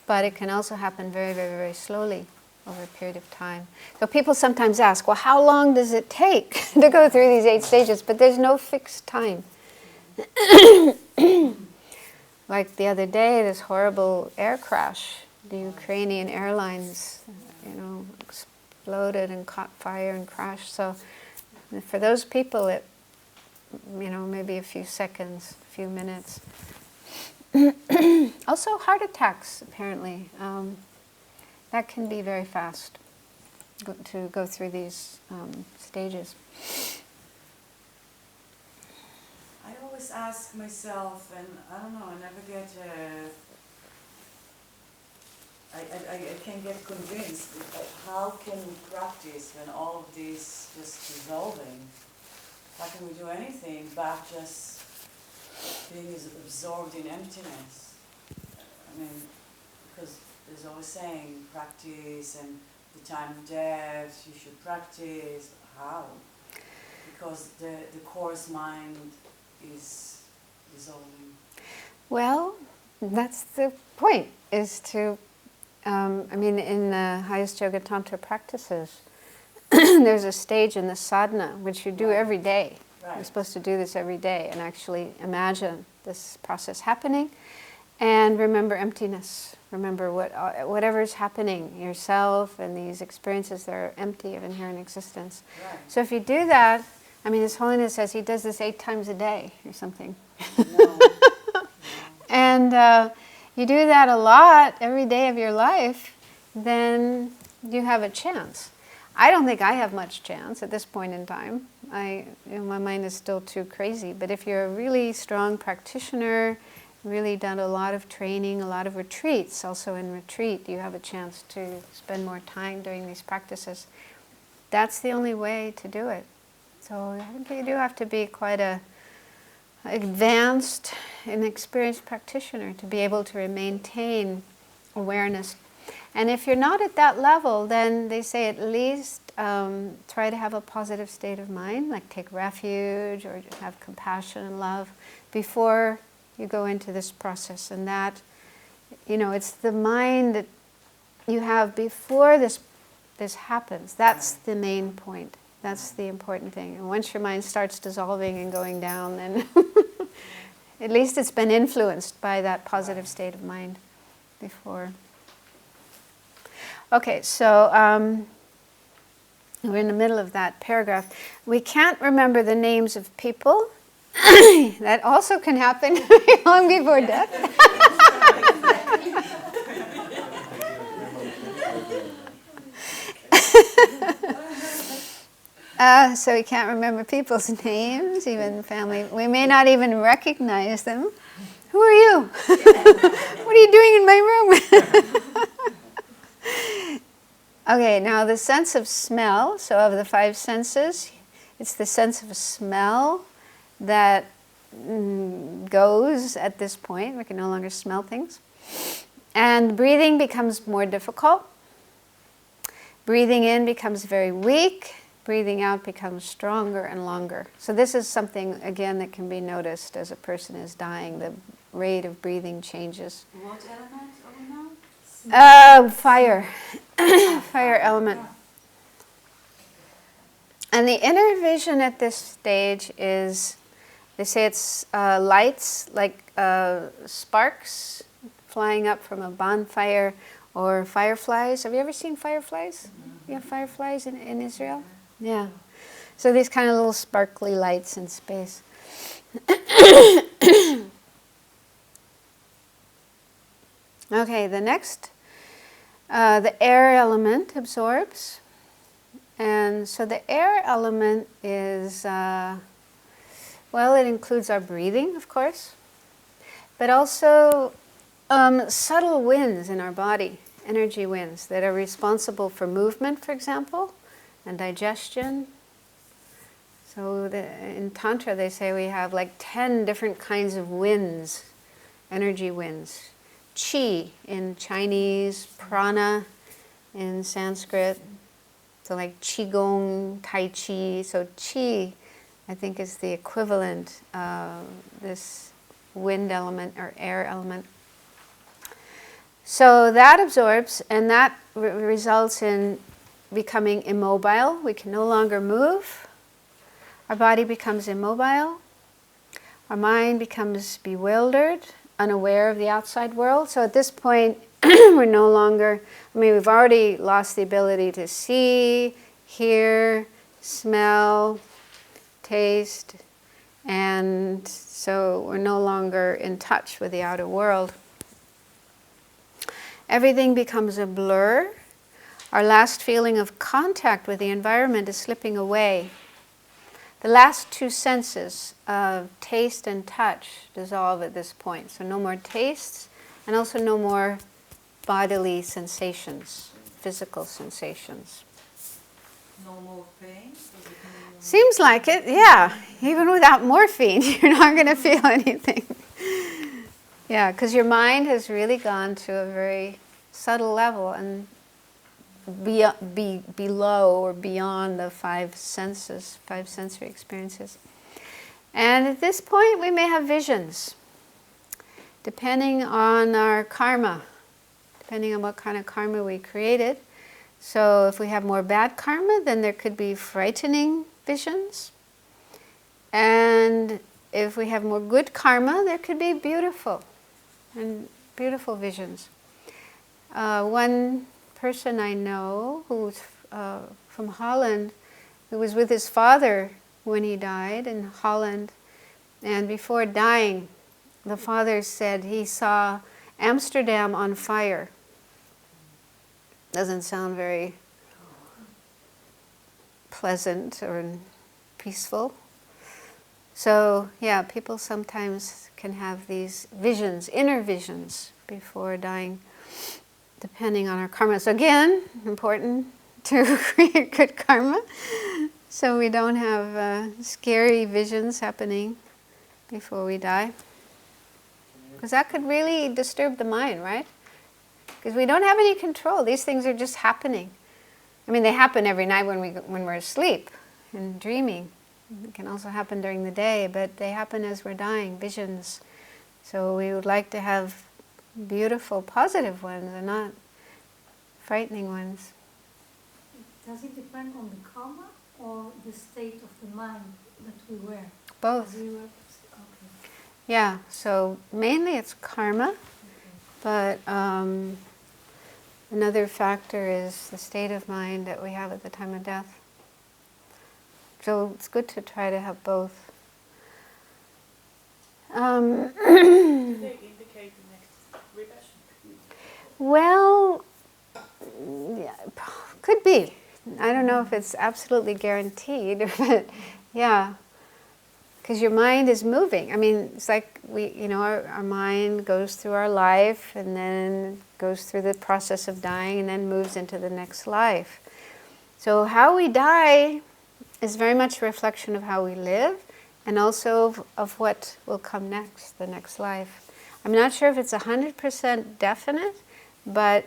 Speaker 1: but it can also happen very, very, very slowly over a period of time. So people sometimes ask, well, how long does it take to go through these 8 stages? But there's no fixed time. Like the other day, this horrible air crash the Ukrainian airlines, exploded and caught fire and crashed. So for those people, it, maybe a few seconds, a few minutes. Also, heart attacks, apparently. That can be very fast to go through these stages.
Speaker 6: I always ask myself, and I don't know, I never get, I can't get convinced, how can we practice when all of this just dissolving? How can we do anything but just being absorbed in emptiness? I mean, because there's always saying practice and the time of death, you should practice. How? Because the coarse mind is dissolving.
Speaker 1: Well, that's the point, is to, in the highest yoga tantra practices, there's a stage in the sadhana, which you do every day.
Speaker 6: Right.
Speaker 1: You're supposed to do this every day and actually imagine this process happening and remember emptiness. Remember whatever's happening, yourself and these experiences that are empty of inherent existence.
Speaker 6: Right.
Speaker 1: So if you do that, His Holiness says he does this 8 times a day or something.
Speaker 6: No.
Speaker 1: And you do that a lot every day of your life, then you have a chance. I don't think I have much chance at this point in time. My mind is still too crazy. But if you're a really strong practitioner, really done a lot of training, a lot of retreats, also in retreat, you have a chance to spend more time doing these practices. That's the only way to do it. So I think you do have to be quite a advanced and experienced practitioner to be able to maintain awareness. And if you're not at that level, then they say at least try to have a positive state of mind, like take refuge or just have compassion and love before you go into this process. And that, it's the mind that you have before this happens. That's the main point. That's the important thing. And once your mind starts dissolving and going down, then at least it's been influenced by that positive state of mind before. Okay, so we're in the middle of that paragraph. We can't remember the names of people. That also can happen long before death. So we can't remember people's names, even family. We may not even recognize them. Who are you? What are you doing in my room? Okay, now the sense of smell, so of the 5 senses, it's the sense of smell that goes at this point. We can no longer smell things. And breathing becomes more difficult. Breathing in becomes very weak. Breathing out becomes stronger and longer. So this is something, again, that can be noticed as a person is dying. The rate of breathing changes.
Speaker 6: What element are we now?
Speaker 1: Fire. Fire element. And the inner vision at this stage is, they say it's lights, like sparks flying up from a bonfire, or fireflies. Have you ever seen fireflies? You have fireflies in Israel? Yeah. So these kind of little sparkly lights in space. Okay, the next, the air element absorbs. And so the air element is, it includes our breathing, of course, but also subtle winds in our body, energy winds that are responsible for movement, for example, and digestion. So in Tantra they say we have like 10 different kinds of winds, energy winds. Qi in Chinese, prana in Sanskrit, so like Qigong, Tai Chi. So Qi, I think, is the equivalent of this wind element or air element. So that absorbs, and that results in becoming immobile. We can no longer move. Our body becomes immobile. Our mind becomes bewildered, unaware of the outside world. So at this point, We're no longer, I mean, we've already lost the ability to see, hear, smell, taste, and so we're no longer in touch with the outer world. Everything becomes a blur. Our last feeling of contact with the environment is slipping away. The last two senses of taste and touch dissolve at this point. So no more tastes, and also no more bodily sensations, physical sensations.
Speaker 2: No more pain? Does it mean
Speaker 1: Seems like it, yeah. Even without morphine, you're not going to feel anything. Yeah, because your mind has really gone to a very subtle level and below or beyond the five senses, five sensory experiences. And at this point, we may have visions, depending on our karma, depending on what kind of karma we created. So if we have more bad karma, then there could be frightening visions. And if we have more good karma, there could be beautiful visions. One person I know who's from Holland, who was with his father when he died in Holland, and before dying, the father said he saw Amsterdam on fire. Doesn't sound very pleasant or peaceful. So yeah, people sometimes can have these visions, inner visions, before dying, depending on our karma. So again, important to create good karma, so we don't have scary visions happening before we die. Because that could really disturb the mind, right? Because we don't have any control. These things are just happening. I mean, they happen every night when we're asleep and dreaming. It can also happen during the day, but they happen as we're dying, visions. So we would like to have beautiful, positive ones and not frightening ones.
Speaker 7: Does it depend on the karma or the state of the mind that we were?
Speaker 1: Both.
Speaker 7: As we were, okay.
Speaker 1: Yeah, so mainly it's karma, but another factor is the state of mind that we have at the time of death. So it's good to try to have both.
Speaker 4: Do they indicate the next regression?
Speaker 1: Well, yeah, could be. I don't know if it's absolutely guaranteed, but yeah, because your mind is moving. I mean, it's like our mind goes through our life and then goes through the process of dying and then moves into the next life. So how we die is very much a reflection of how we live and also of what will come next, the next life. I'm not sure if it's 100% definite, but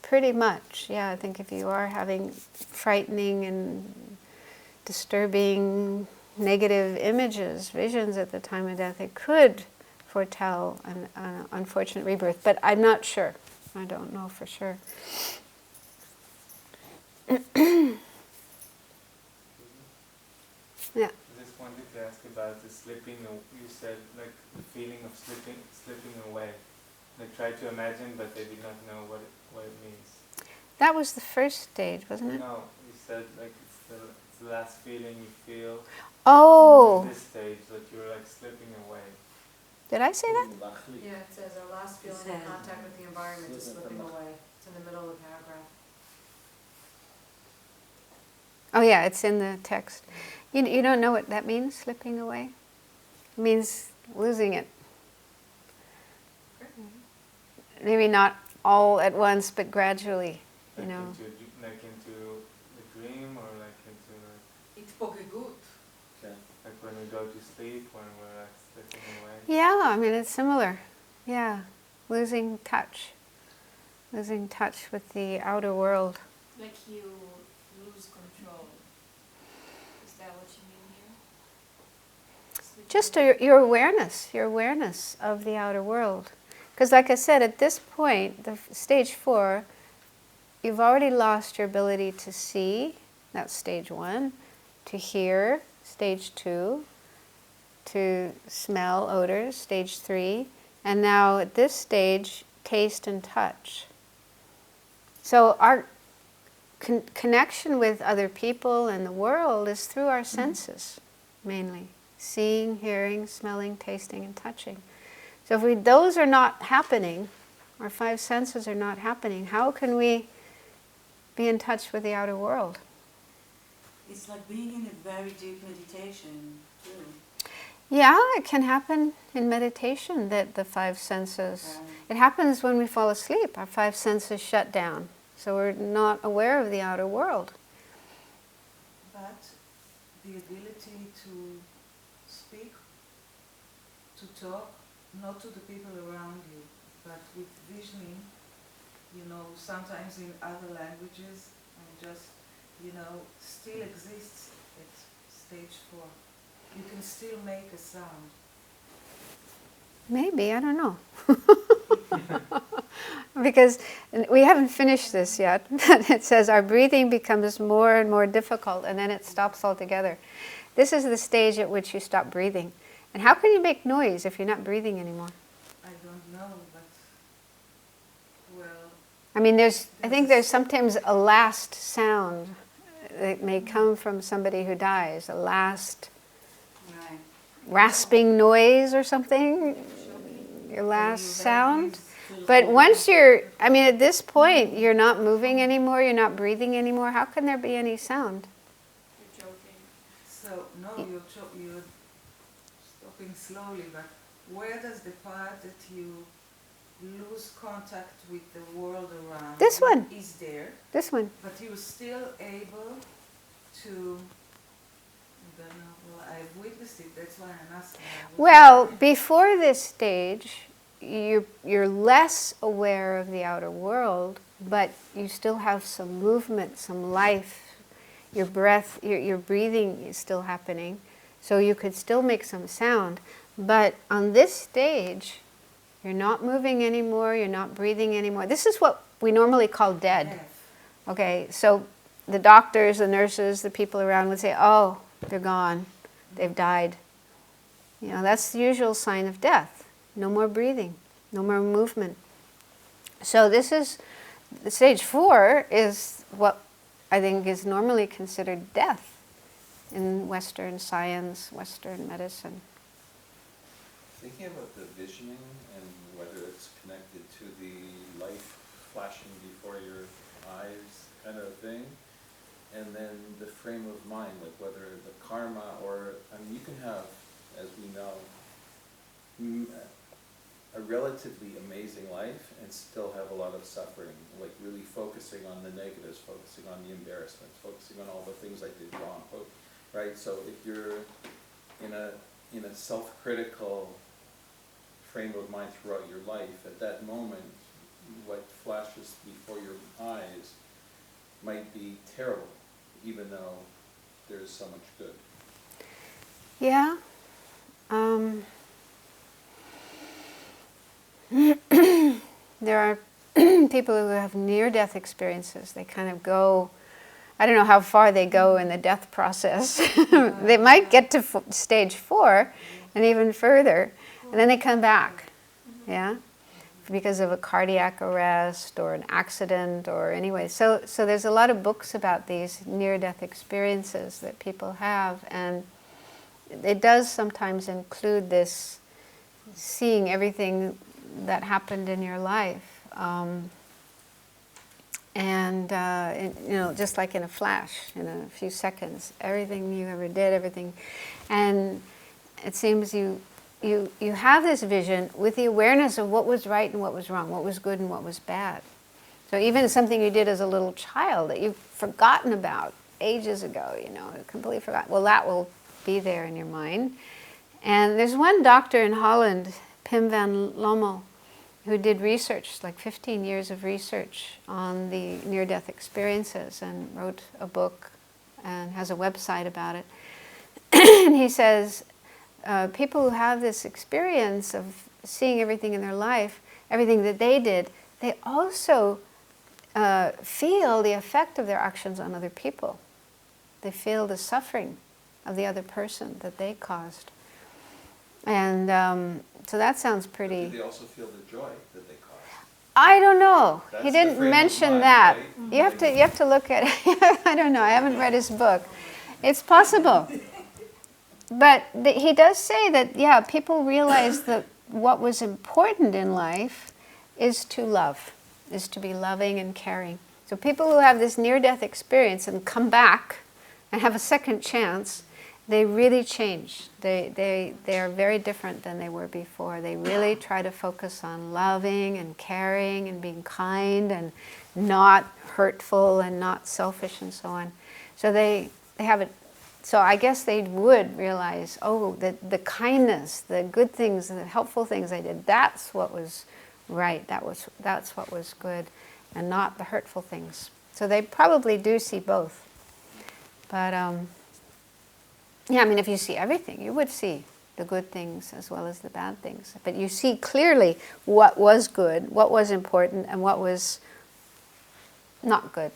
Speaker 1: pretty much, yeah. I think if you are having frightening and disturbing negative images, visions at the time of death, it could foretell an unfortunate rebirth, but I'm not sure. I don't know for sure. Yeah.
Speaker 8: I just wanted to ask about the slipping. You said like the feeling of slipping away. They tried to imagine, but they did not know what it means.
Speaker 1: That was the first stage, wasn't it?
Speaker 8: No, you said like it's the last feeling you feel.
Speaker 1: Oh.
Speaker 8: At this stage, that you're like slipping away.
Speaker 1: Did I say that?
Speaker 6: Yeah, it says our last feeling of contact with the environment is slipping away. It's in the middle of the paragraph.
Speaker 1: Oh yeah, it's in the text. You don't know what that means, slipping away? It means losing it. Maybe not all at once, but gradually,
Speaker 8: Like
Speaker 1: know.
Speaker 8: into the dream, or like into
Speaker 2: התפוגגות.
Speaker 8: like when we go to sleep, when we're like slipping away.
Speaker 1: Yeah, I mean, it's similar. Yeah, losing touch with the outer world.
Speaker 4: Like you lose control. Is that what you mean here? Sleeping
Speaker 1: Just
Speaker 4: away?
Speaker 1: your awareness of the outer world. Because like I said, at this point, the stage 4, you've already lost your ability to see, that's stage 1, to hear, stage 2, to smell odors, stage 3, and now at this stage, taste, and touch. So our connection with other people and the world is through our senses, mainly. Seeing, hearing, smelling, tasting, and touching. So if those are not happening, our five senses are not happening, how can we be in touch with the outer world?
Speaker 6: It's like being in a very deep meditation, too.
Speaker 1: Yeah, it can happen in meditation that the five senses... It happens when we fall asleep. Our five senses shut down. So we're not aware of the outer world.
Speaker 2: But the ability to speak, to talk, not to the people around you, but with visioning, sometimes in other languages, and just, still exists at stage 4. You can still make a sound.
Speaker 1: Maybe, I don't know. Because we haven't finished this yet. It says our breathing becomes more and more difficult, and then it stops altogether. This is the stage at which you stop breathing. And how can you make noise if you're not breathing anymore?
Speaker 2: I don't know, but, well...
Speaker 1: I mean, I think there's sometimes a last sound that may come from somebody who dies, a last rasping noise or something, your last sound. But once at this point, you're not moving anymore, you're not breathing anymore, how can there be any sound?
Speaker 4: You're joking.
Speaker 2: So, no, you're stopping slowly, but where does the part that you lose contact with the world around
Speaker 1: This
Speaker 2: you
Speaker 1: one.
Speaker 2: is there,
Speaker 1: This one.
Speaker 2: but you're still able to... I don't know, well, I've witnessed it, that's why I'm asking.
Speaker 1: Well, before this stage, you're less aware of the outer world, but you still have some movement, some life. Your breath, your breathing is still happening, so you could still make some sound. But on this stage, you're not moving anymore, you're not breathing anymore. This is what we normally call dead. Okay, so the doctors, the nurses, the people around would say, oh, they're gone, they've died. That's the usual sign of death. No more breathing, no more movement. So this is, stage 4 is what I think is normally considered death in Western science, Western medicine.
Speaker 9: Thinking about the visioning and whether it's connected to the light flashing before your eyes kind of thing, and then the frame of mind, like whether the karma or, you can have, as we know, a relatively amazing life and still have a lot of suffering, like really focusing on the negatives, focusing on the embarrassments, focusing on all the things I did wrong, right? So if you're in a self-critical frame of mind throughout your life, at that moment, what flashes before your eyes might be terrible, even though there's so much good.
Speaker 1: Yeah. There are people who have near-death experiences. They kind of go, I don't know how far they go in the death process. They might get to stage 4 and even further, and then they come back, yeah, because of a cardiac arrest or an accident or anyway. So there's a lot of books about these near-death experiences that people have, and it does sometimes include this seeing everything that happened in your life. Just like in a flash, in a few seconds, everything you ever did, everything. And it seems you have this vision with the awareness of what was right and what was wrong, what was good and what was bad. So even something you did as a little child that you've forgotten about ages ago, completely forgotten, well, that will be there in your mind. And there's one doctor in Holland, Pim van Lommel, who did research, like 15 years of research on the near-death experiences and wrote a book and has a website about it. And he says, people who have this experience of seeing everything in their life, everything that they did, they also feel the effect of their actions on other people. They feel the suffering of the other person that they caused. And so that sounds pretty...
Speaker 9: But do they also feel the joy that they caused?
Speaker 1: I don't know.
Speaker 9: That's
Speaker 1: He
Speaker 9: the
Speaker 1: didn't
Speaker 9: frame of
Speaker 1: mention
Speaker 9: mind,
Speaker 1: that.
Speaker 9: right?
Speaker 1: You have to look at it. I don't know. I haven't read his book. It's possible. But he does say that, yeah, people realize that what was important in life is to love, is to be loving and caring. So people who have this near-death experience and come back and have a second chance, they really change. They are very different than they were before. They really try to focus on loving and caring and being kind and not hurtful and not selfish and so on. So they have it. So I guess they would realize, oh, the kindness, the good things, and the helpful things I did, that's what was right. That's what was good, and not the hurtful things. So they probably do see both. But yeah, I mean, if you see everything, you would see the good things as well as the bad things. But you see clearly what was good, what was important, and what was not good.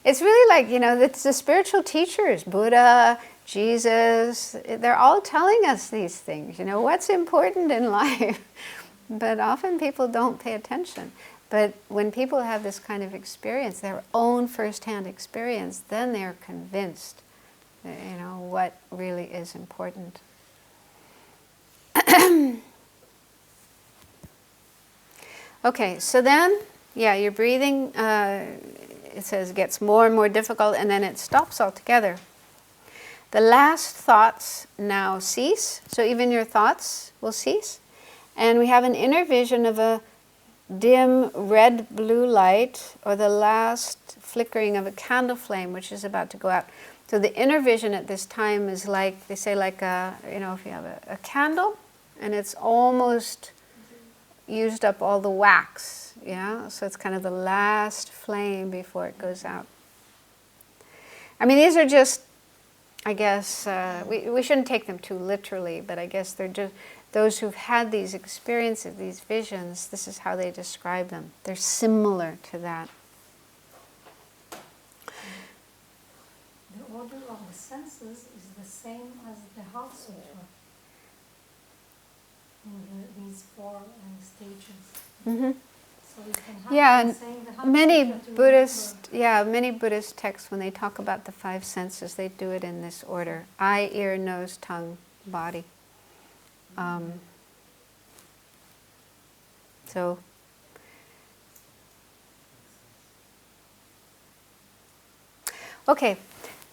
Speaker 1: It's really like, it's the spiritual teachers, Buddha, Jesus, they're all telling us these things, what's important in life. But often people don't pay attention. But when people have this kind of experience, their own first-hand experience, then they're convinced, what really is important. Okay, so then, yeah, your breathing, it says, gets more and more difficult, and then it stops altogether. The last thoughts now cease, so even your thoughts will cease. And we have an inner vision of a dim red-blue light, or the last flickering of a candle flame, which is about to go out. So the inner vision at this time is like, they say like if you have a candle, and it's almost used up all the wax, yeah? So it's kind of the last flame before it goes out. I mean, these are just, I guess, we shouldn't take them too literally, but I guess they're just, those who've had these experiences, these visions, this is how they describe them. They're similar to that.
Speaker 7: The order of the senses is the same as the Heart Sutra in these 4 stages.
Speaker 1: Mm-hmm.
Speaker 7: So you can have
Speaker 1: Yeah,
Speaker 7: them
Speaker 1: and
Speaker 7: saying the Heart
Speaker 1: many
Speaker 7: Sutra to
Speaker 1: Buddhist, many Buddhist texts, when they talk about the 5 senses, they do it in this order: eye, ear, nose, tongue, body. So. Okay.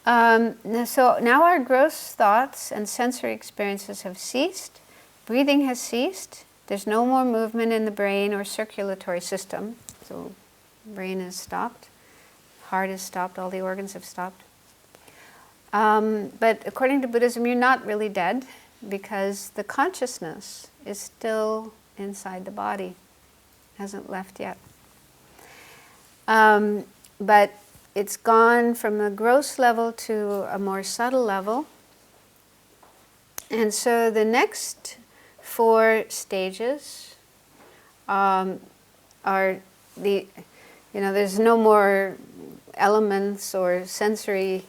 Speaker 1: So now our gross thoughts and sensory experiences have ceased. Breathing has ceased. There's no more movement in the brain or circulatory system. So brain is stopped. Heart is stopped. All the organs have stopped. But according to Buddhism, you're not really dead, because the consciousness is still inside the body. Hasn't left yet. But it's gone from a gross level to a more subtle level. And so the next 4 stages are the, there's no more elements or sensory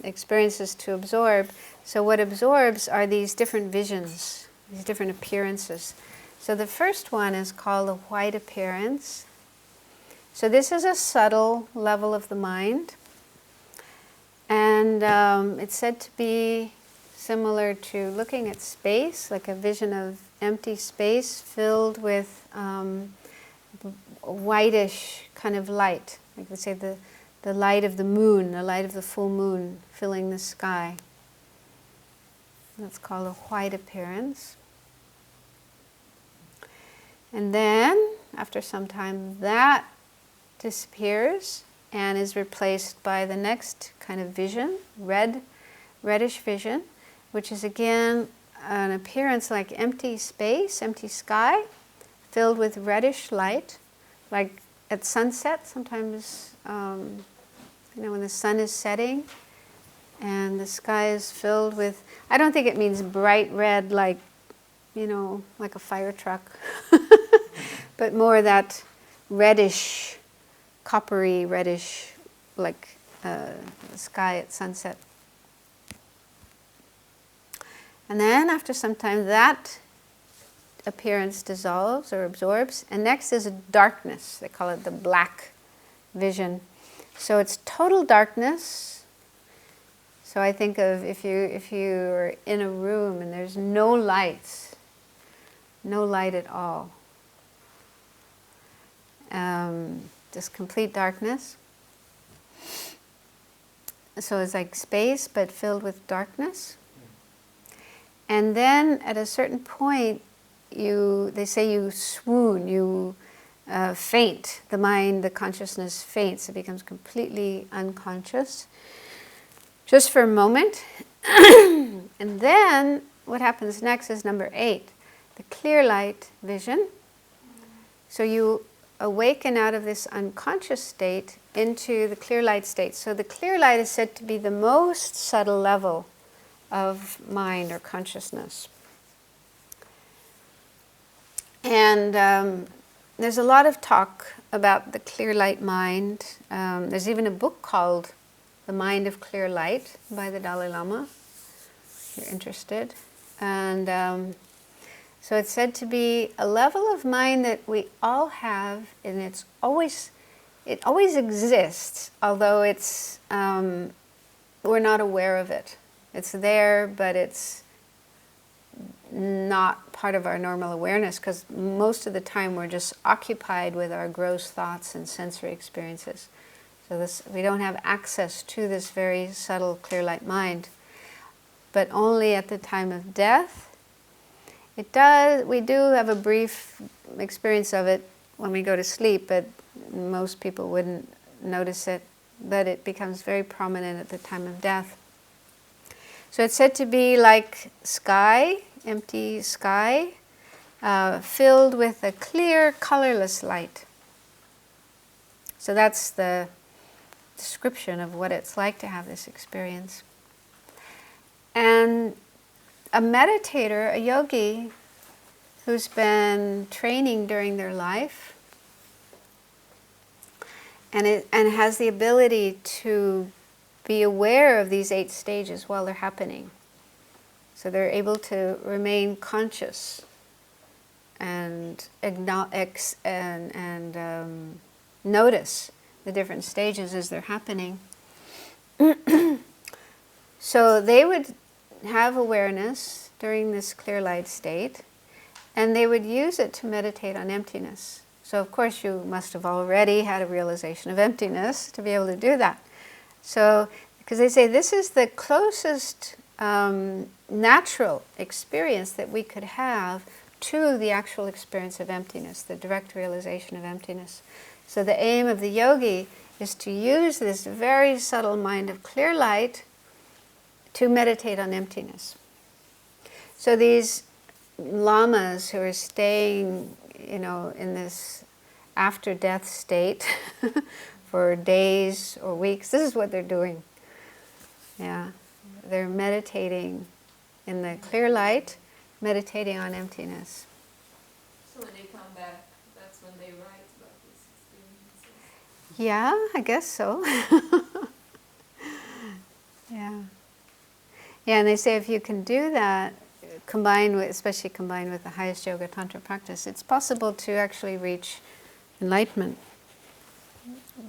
Speaker 1: experiences to absorb. So what absorbs are these different visions, these different appearances. So the first one is called a white appearance. So this is a subtle level of the mind, and it's said to be similar to looking at space, like a vision of empty space filled with whitish kind of light. Like they say the light of the moon, the light of the full moon filling the sky. That's called a white appearance. And then, after some time, that disappears and is replaced by the next kind of vision, reddish vision, which is again an appearance like empty space, empty sky, filled with reddish light, like at sunset. Sometimes, when the sun is setting and the sky is filled with, I don't think it means bright red like, like a fire truck, but more that reddish, coppery reddish, like the sky at sunset. And then after some time that appearance dissolves or absorbs, and next is darkness. They call it the black vision. So it's total darkness. So I think of if you're in a room and there's no lights, no light at all, just complete darkness. So it's like space but filled with darkness. And then at a certain point, they say you swoon, you faint. The mind, the consciousness faints. It becomes completely unconscious, just for a moment. And then what happens next is number 8, the clear light vision. So you awaken out of this unconscious state into the clear light state. So the clear light is said to be the most subtle level of mind or consciousness. And there's a lot of talk about the clear light mind. There's even a book called The Mind of Clear Light by the Dalai Lama, if you're interested. And so it's said to be a level of mind that we all have, and it always exists, although it's we're not aware of it. It's there, but it's not part of our normal awareness, because most of the time we're just occupied with our gross thoughts and sensory experiences. So we don't have access to this very subtle clear light mind. But only at the time of death. We do have a brief experience of it when we go to sleep, but most people wouldn't notice it. But it becomes very prominent at the time of death. So it's said to be like sky, empty sky, filled with a clear, colorless light. So that's the description of what it's like to have this experience. And a meditator, a yogi, who's been training during their life and has the ability to be aware of these 8 stages while they're happening. So they're able to remain conscious and notice the different stages as they're happening. So they would have awareness during this clear light state, and they would use it to meditate on emptiness. So of course you must have already had a realization of emptiness to be able to do that. So, because they say this is the closest natural experience that we could have to the actual experience of emptiness, the direct realization of emptiness. So the aim of the yogi is to use this very subtle mind of clear light to meditate on emptiness. So these lamas who are staying, in this after-death state for days or weeks, this is what they're doing. Yeah, they're meditating in the clear light, meditating on emptiness.
Speaker 4: So when they come back, that's when they write about these experiences?
Speaker 1: Yeah, I guess so. Yeah. Yeah, and they say if you can do that, especially combined with the highest yoga tantra practice, it's possible to actually reach enlightenment,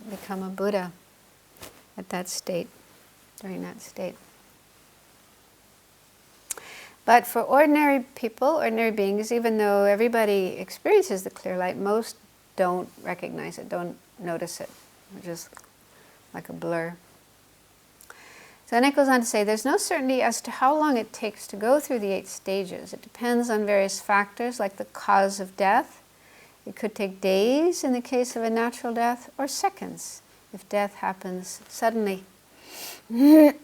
Speaker 1: become a Buddha at that state, during that state. But for ordinary people, ordinary beings, even though everybody experiences the clear light, most don't recognize it, don't notice it. It's just like a blur. So then it goes on to say, there's no certainty as to how long it takes to go through the 8 stages. It depends on various factors like the cause of death. It could take days in the case of a natural death, or seconds if death happens suddenly. There's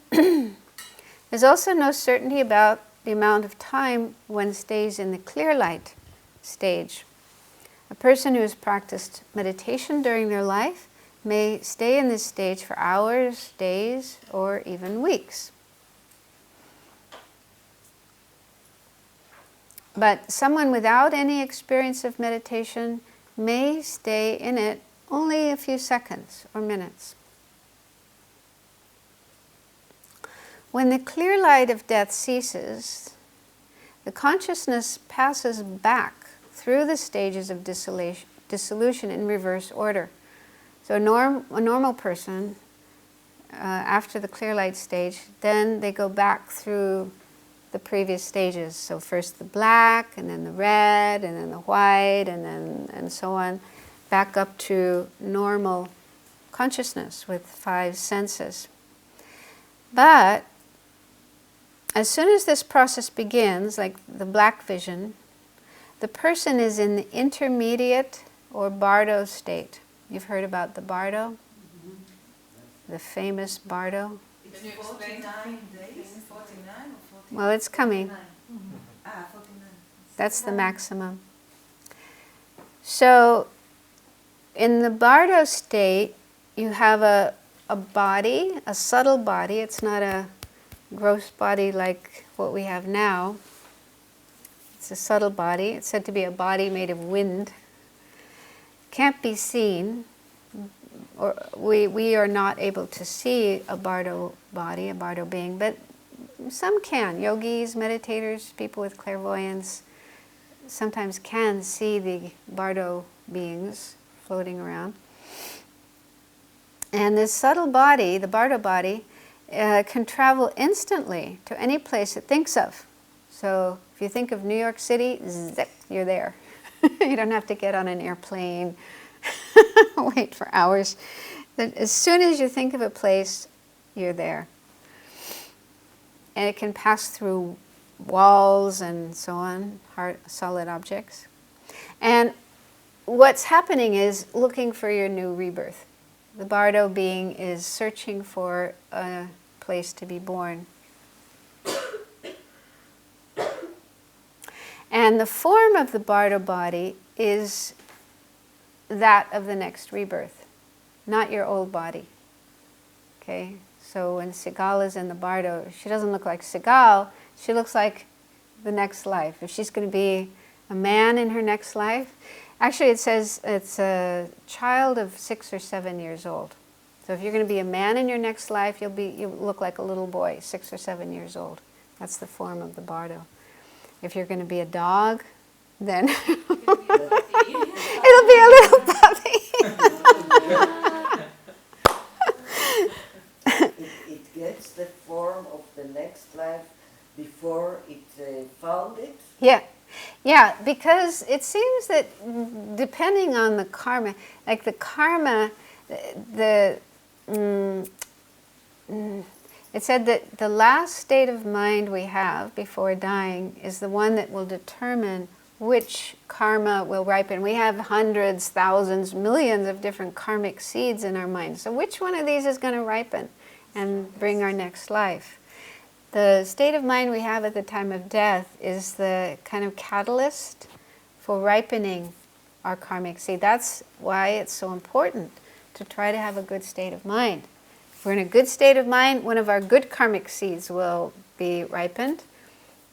Speaker 1: also no certainty about the amount of time one stays in the clear light stage. A person who has practiced meditation during their life may stay in this stage for hours, days, or even weeks. But someone without any experience of meditation may stay in it only a few seconds or minutes. When the clear light of death ceases, the consciousness passes back through the stages of dissolution in reverse order. So a normal person, after the clear light stage, then they go back through the previous stages. So first the black, and then the red, and then the white, and so on, back up to normal consciousness with 5 senses. But as soon as this process begins, like the black vision, the person is in the intermediate or bardo state. You've heard about the bardo? The famous bardo?
Speaker 2: It's 49 days? 49 or 49?
Speaker 1: Well, it's coming.
Speaker 2: 49.
Speaker 1: That's the maximum. So, in the bardo state, you have a body, a subtle body. It's not a gross body like what we have now. It's a subtle body. It's said to be a body made of wind. Can't be seen. Or we are not able to see a bardo body, a bardo being, but some can. Yogis, meditators, people with clairvoyance sometimes can see the bardo beings floating around. And this subtle body, the bardo body, can travel instantly to any place it thinks of. So if you think of New York City, zip, you're there. You don't have to get on an airplane, wait for hours. As soon as you think of a place, you're there. And it can pass through walls and so on, hard, solid objects. And what's happening is looking for your new rebirth. The bardo being is searching for a place to be born. And the form of the bardo body is that of the next rebirth, not your old body. Okay? So when Sigal is in the bardo, she doesn't look like Sigal, she looks like the next life. If she's going to be a man in her next life, actually it says it's a child of 6 or 7 years old. So if you're going to be a man in your next life, you'll look like a little boy, 6 or 7 years old. That's the form of the bardo. If you're going to be a dog, then it'll be a little puppy.
Speaker 3: It gets the form of the next life before it found it?
Speaker 1: Yeah, because it seems that depending on the karma, like the karma, it said that the last state of mind we have before dying is the one that will determine which karma will ripen. We have hundreds, thousands, millions of different karmic seeds in our mind. So which one of these is going to ripen and bring our next life? The state of mind we have at the time of death is the kind of catalyst for ripening our karmic seed. That's why it's so important to try to have a good state of mind. If we're in a good state of mind, one of our good karmic seeds will be ripened.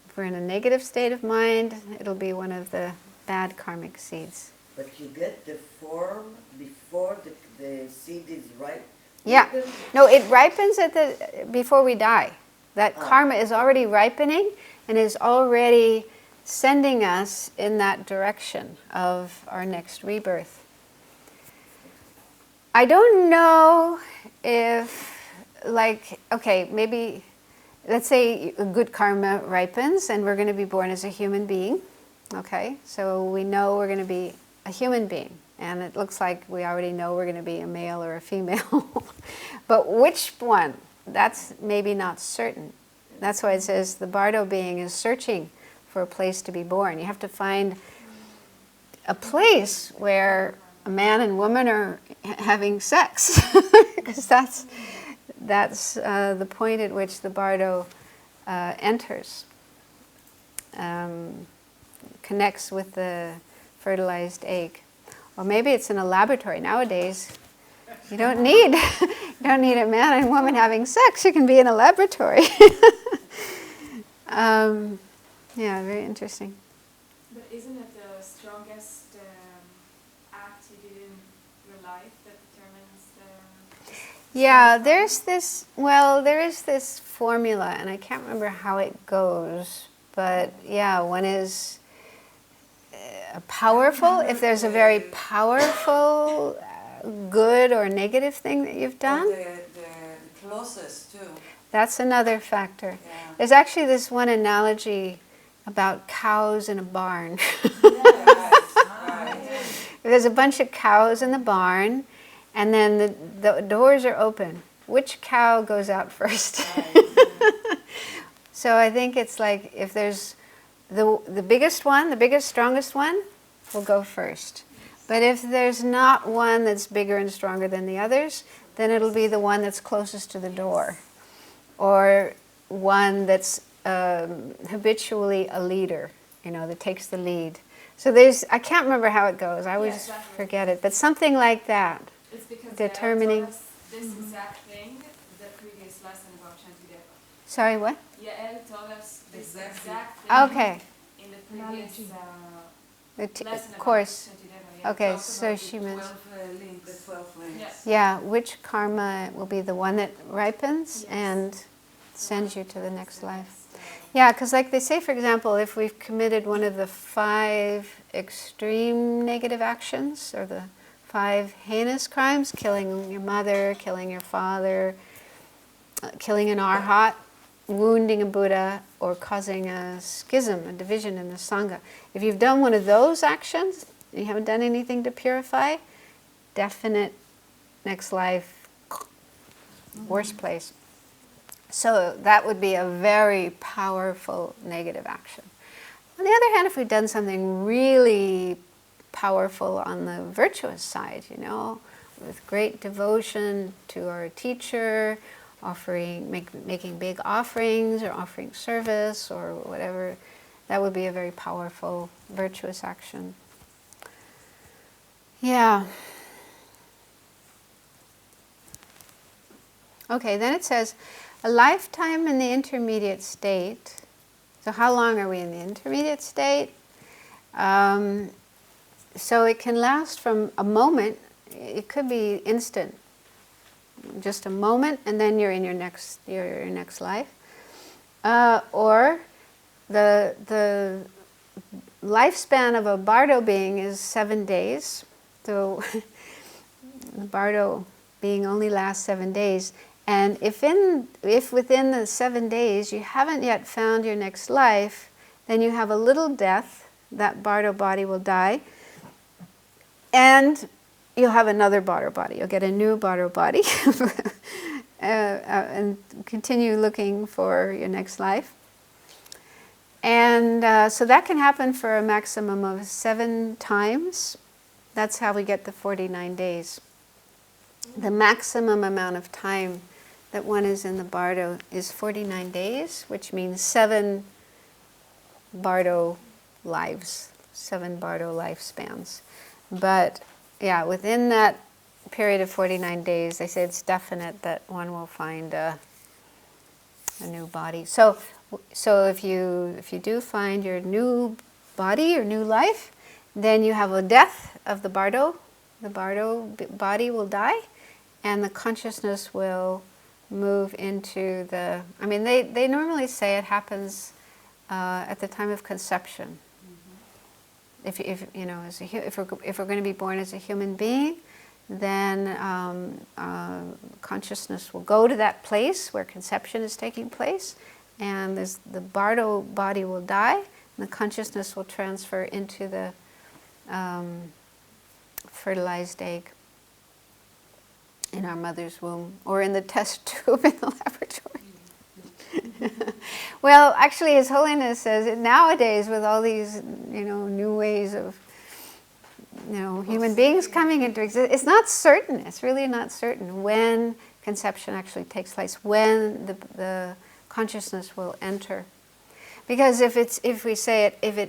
Speaker 1: If we're in a negative state of mind, it'll be one of the bad karmic seeds.
Speaker 3: But you get the form before the seed is ripe?
Speaker 1: Yeah. No, it ripens before we die. That karma is already ripening and is already sending us in that direction of our next rebirth. I don't know if, maybe, let's say a good karma ripens and we're going to be born as a human being. Okay, so we know we're going to be a human being. And it looks like we already know we're going to be a male or a female. But which one? That's maybe not certain. That's why it says the bardo being is searching for a place to be born. You have to find a place where a man and woman are having sex, because that's the point at which the bardo enters, connects with the fertilized egg. Or maybe it's in a laboratory. Nowadays, you don't need a man and woman having sex. You can be in a laboratory. Yeah, very interesting.
Speaker 4: But isn't it the strongest act you did in your life that determines the...
Speaker 1: Yeah, there is this formula, and I can't remember how it goes, But yeah, one is powerful. If there's a very powerful, good or negative thing that you've done,
Speaker 6: the closest too.
Speaker 1: that's another factor.
Speaker 6: Yeah.
Speaker 1: There's actually this one analogy about cows in a barn.
Speaker 6: Right.
Speaker 1: There's a bunch of cows in the barn, and then the doors are open. Which cow goes out first? So I think it's like if there's the biggest one, the biggest, strongest one, will go first. But if there's not one that's bigger and stronger than the others, then it'll be the one that's closest to the door, or one that's habitually a leader, that takes the lead. So I can't remember how it goes, I always forget it, but something like that.
Speaker 4: It's because
Speaker 1: Determining.
Speaker 4: Yael told us this exact thing, the previous lesson about Shantideva.
Speaker 1: Sorry, what?
Speaker 4: Yael told us this exact thing
Speaker 1: Okay.
Speaker 4: in the previous lesson
Speaker 1: Of course.
Speaker 4: about Shantideva.
Speaker 1: Okay, so she meant.
Speaker 2: 12 links.
Speaker 6: The 12 links.
Speaker 4: Yes.
Speaker 1: Yeah, which karma will be the one that ripens
Speaker 4: Yes.
Speaker 1: and sends you to the next life. Yeah, because like they say, for example, if we've committed one of the 5 extreme negative actions, or the 5 heinous crimes, killing your mother, killing your father, killing an arhat, wounding a Buddha, or causing a schism, a division in the Sangha. If you've done one of those actions, and you haven't done anything to purify, definite next life, worst place. So that would be a very powerful negative action. On the other hand, if we've done something really powerful on the virtuous side, with great devotion to our teacher, making big offerings, or offering service, or whatever, that would be a very powerful virtuous action. Yeah. Okay, then it says, a lifetime in the intermediate state. So how long are we in the intermediate state? So it can last from a moment, it could be instant, just a moment, and then you're in your next life. Or the lifespan of a bardo being is 7 days. So the bardo being only lasts 7 days. And if within the 7 days you haven't yet found your next life, then you have a little death, that bardo body will die, and you'll have another bardo body. You'll get a new bardo body and continue looking for your next life. And so that can happen for a maximum of 7 times. That's how we get the 49 days. The maximum amount of time that one is in the bardo is 49 days, which means 7 bardo lives, 7 bardo lifespans. But yeah, within that period of 49 days, they say it's definite that one will find a new body. So if you do find your new body, your new life, then you have a death of the bardo. The bardo body will die, and the consciousness will move into the, they normally say it happens at the time of conception. Mm-hmm. If we're going to be born as a human being, then consciousness will go to that place where conception is taking place, and the bardo body will die, and the consciousness will transfer into the fertilized egg in our mother's womb, or in the test tube in the laboratory. Well, actually, His Holiness says that nowadays, with all these, new ways of, human beings coming into existence, it's not certain. It's really not certain when conception actually takes place, when the consciousness will enter. Because if it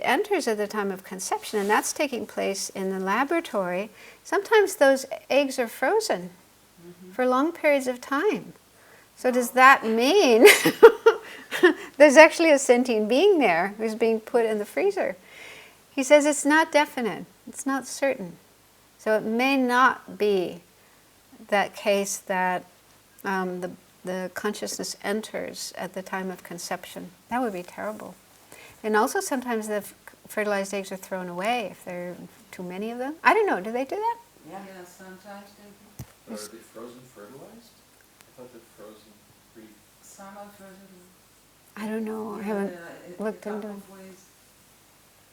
Speaker 1: enters at the time of conception, and that's taking place in the laboratory, sometimes those eggs are frozen for long periods of time. So does that mean there's actually a sentient being there who's being put in the freezer? He says it's not definite, it's not certain. So it may not be that case that the consciousness enters at the time of conception. That would be terrible. And also sometimes the fertilized eggs are thrown away if there are too many of them. I don't know, do they do that?
Speaker 6: Yeah.
Speaker 2: Yeah, sometimes they do.
Speaker 9: But are they frozen fertilized? I thought they're frozen pre.
Speaker 2: Some are frozen.
Speaker 1: I don't know, I
Speaker 2: Yeah,
Speaker 1: haven't
Speaker 2: there are a
Speaker 1: looked into
Speaker 2: couple
Speaker 1: it.
Speaker 2: of ways.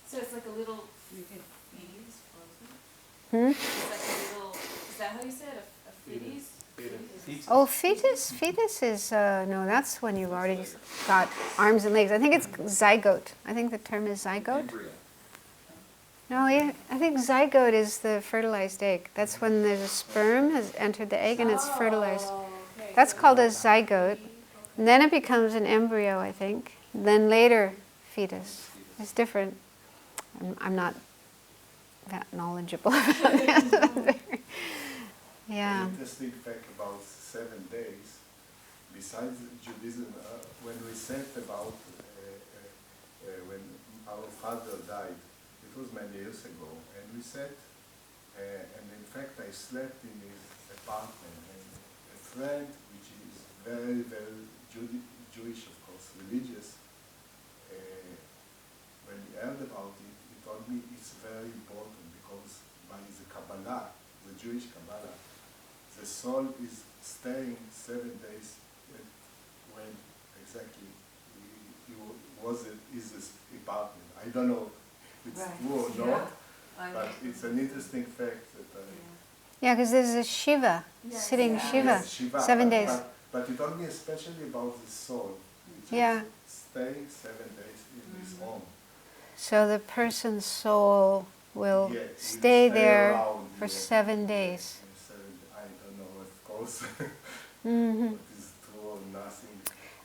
Speaker 4: So it's like a little
Speaker 2: You can
Speaker 4: fetus frozen?
Speaker 1: Hmm?
Speaker 4: It's like a little, is that how you say it? A fetus?
Speaker 8: Fetus.
Speaker 1: Oh, fetus? Fetus is, no, that's when you've already got arms and legs. I think it's zygote. I think the term is zygote.
Speaker 9: Embryo.
Speaker 1: No, yeah, I think zygote is the fertilized egg. That's when the sperm has entered the egg and it's fertilized.
Speaker 4: Oh, okay.
Speaker 1: That's
Speaker 4: So
Speaker 1: called a
Speaker 4: it's
Speaker 1: zygote.
Speaker 4: okay.
Speaker 1: And then it becomes an embryo, I think. Then later, fetus. It's different. I'm not that knowledgeable about that. Yeah.
Speaker 5: An interesting fact about 7 days, besides Judaism, when we said about when our father died, it was many years ago, and we said, and in fact I slept in his apartment, and a friend, which is very, very Jewish, of course, religious, when he heard about it, he told me it's very important because by the Kabbalah, the Jewish Kabbalah, the soul is staying 7 days when exactly he was in his apartment. I don't know if it's
Speaker 6: Right.
Speaker 5: true or
Speaker 2: Yeah.
Speaker 5: not,
Speaker 2: I
Speaker 5: but
Speaker 2: know.
Speaker 5: it's an interesting fact that
Speaker 1: Yeah, because there's a Shiva,
Speaker 4: Yes.
Speaker 1: sitting
Speaker 6: Yeah.
Speaker 1: Shiva,
Speaker 5: Yes, Shiva,
Speaker 1: 7
Speaker 5: but-
Speaker 1: days.
Speaker 5: But he told me especially about the soul, which
Speaker 1: Yeah.
Speaker 5: is staying 7 days in his home.
Speaker 1: So the person's soul will
Speaker 5: Yeah, will
Speaker 1: stay there
Speaker 5: around,
Speaker 1: for
Speaker 5: yeah.
Speaker 1: 7 days.
Speaker 5: I don't know, of course,
Speaker 1: Hmm.
Speaker 5: what is true or nothing.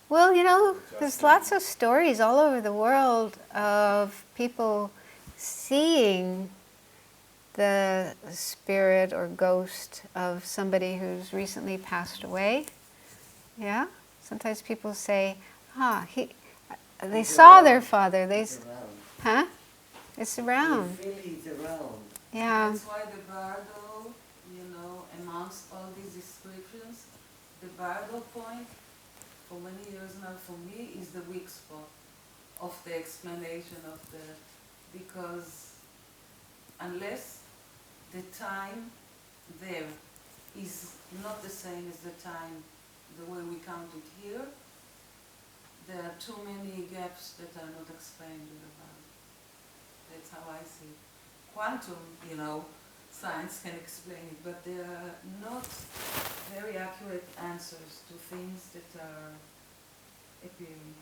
Speaker 1: Well, you know,
Speaker 5: Just
Speaker 1: there's lots of stories all over the world of people seeing the spirit or ghost of somebody who's recently passed away. Yeah? Sometimes people say, they
Speaker 3: It's
Speaker 1: saw
Speaker 3: around.
Speaker 1: their father.
Speaker 3: It's around.
Speaker 1: Huh? It's around.
Speaker 3: You feel it's around.
Speaker 1: Yeah.
Speaker 2: That's why the Bardo, amongst all these descriptions, the Bardo point, for many years now, for me, is the weak spot of the explanation of because unless the time there is not the same as the time, the way we count it here, there are too many gaps that are not explained in the Bardo. That's how I see it. Quantum, science can explain it, but there are not very accurate answers to things that are appearing.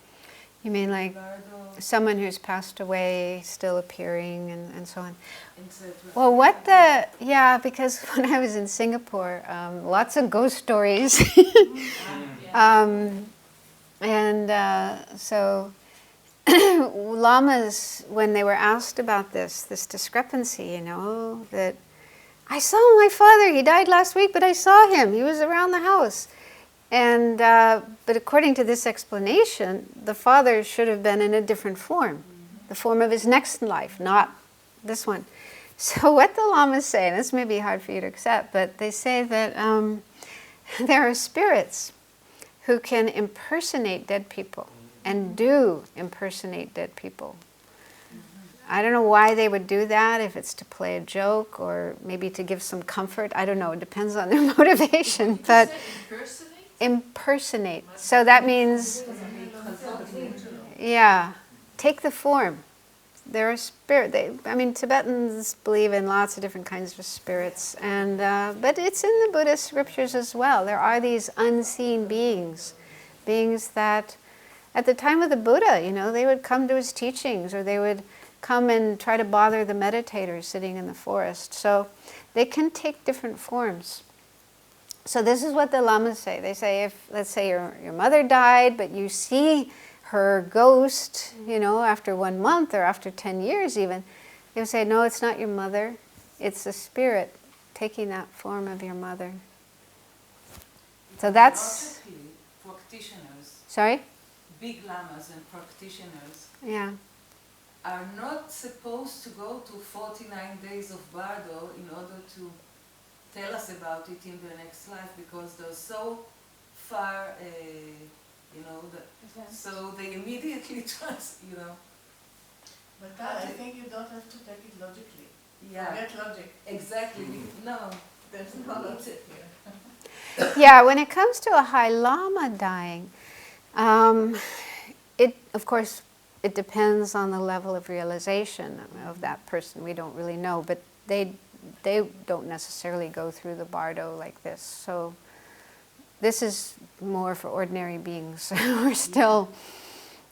Speaker 1: You mean like
Speaker 2: Bardo,
Speaker 1: someone who's passed away still appearing and so on?
Speaker 2: etc.
Speaker 1: Well, because when I was in Singapore, lots of ghost stories. So lamas, when they were asked about this discrepancy, that I saw my father, he died last week, but I saw him, he was around the house. And, but according to this explanation, the father should have been in a different form, the form of his next life, not this one. So what the lamas say, and this may be hard for you to accept, but they say that there are spirits who can impersonate dead people and do impersonate dead people. I don't know why they would do that, if it's to play a joke or maybe to give some comfort. I don't know, it depends on their motivation. But impersonate. So that means, yeah, take the form. They're a spirit. Tibetans believe in lots of different kinds of spirits, and but it's in the Buddhist scriptures as well. There are these unseen beings that, at the time of the Buddha, they would come to his teachings, or they would come and try to bother the meditators sitting in the forest. So they can take different forms. So this is what the lamas say. They say, if, let's say your mother died, but you see her ghost, after 1 month or after 10 years even, they'll say, no, it's not your mother. It's a spirit taking that form of your mother. So that's...
Speaker 2: Practitioners,
Speaker 1: Sorry?
Speaker 2: big lamas and practitioners,
Speaker 1: Yeah.
Speaker 2: are not supposed to go to 49 days of Bardo in order to tell us about it in the next life, because they're so far, so they immediately trust,
Speaker 6: But that, I think you don't have to take it logically.
Speaker 2: Yeah,
Speaker 6: Forget logic.
Speaker 2: exactly. No, there's no logic here.
Speaker 1: Yeah, when it comes to a High Lama dying, it, of course, it depends on the level of realization of that person. We don't really know, but they don't necessarily go through the bardo like this. So this is more for ordinary beings who are still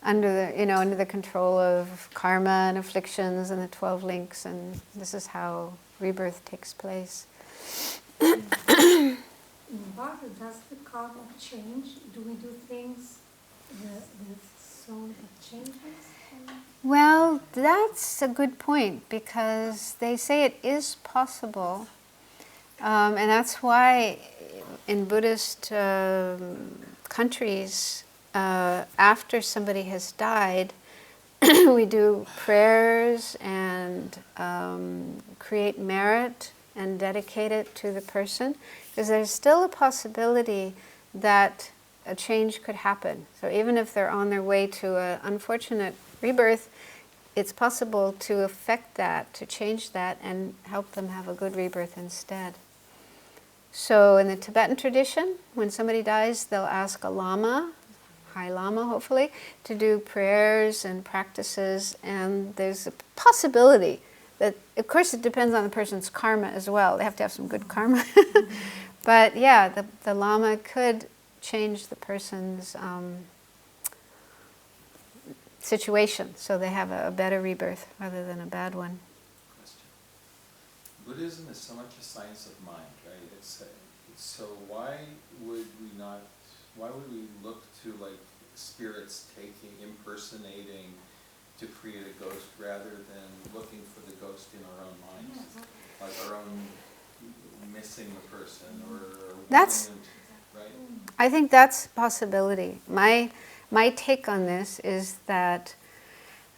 Speaker 1: under the control of karma and afflictions and the 12 links, and this is how rebirth takes place.
Speaker 7: In bardo, does the karma change? Do we do things the soul that changes?
Speaker 1: Well, that's a good point, because they say it is possible, and that's why in Buddhist countries, after somebody has died, we do prayers and create merit and dedicate it to the person, because there's still a possibility that a change could happen. So even if they're on their way to an unfortunate rebirth, it's possible to affect that, to change that, and help them have a good rebirth instead. So in the Tibetan tradition, when somebody dies, they'll ask a lama, High Lama hopefully, to do prayers and practices, and there's a possibility that, of course it depends on the person's karma as well. They have to have some good karma. But yeah, the Lama could change the person's situation, so they have a better rebirth rather than a bad one.
Speaker 9: Question. Buddhism is so much a science of mind, right? So why would we look to like spirits impersonating to create a ghost rather than looking for the ghost in our own minds? Like our own missing the person or
Speaker 1: That's,
Speaker 9: right?
Speaker 1: I think that's a possibility. My take on this is that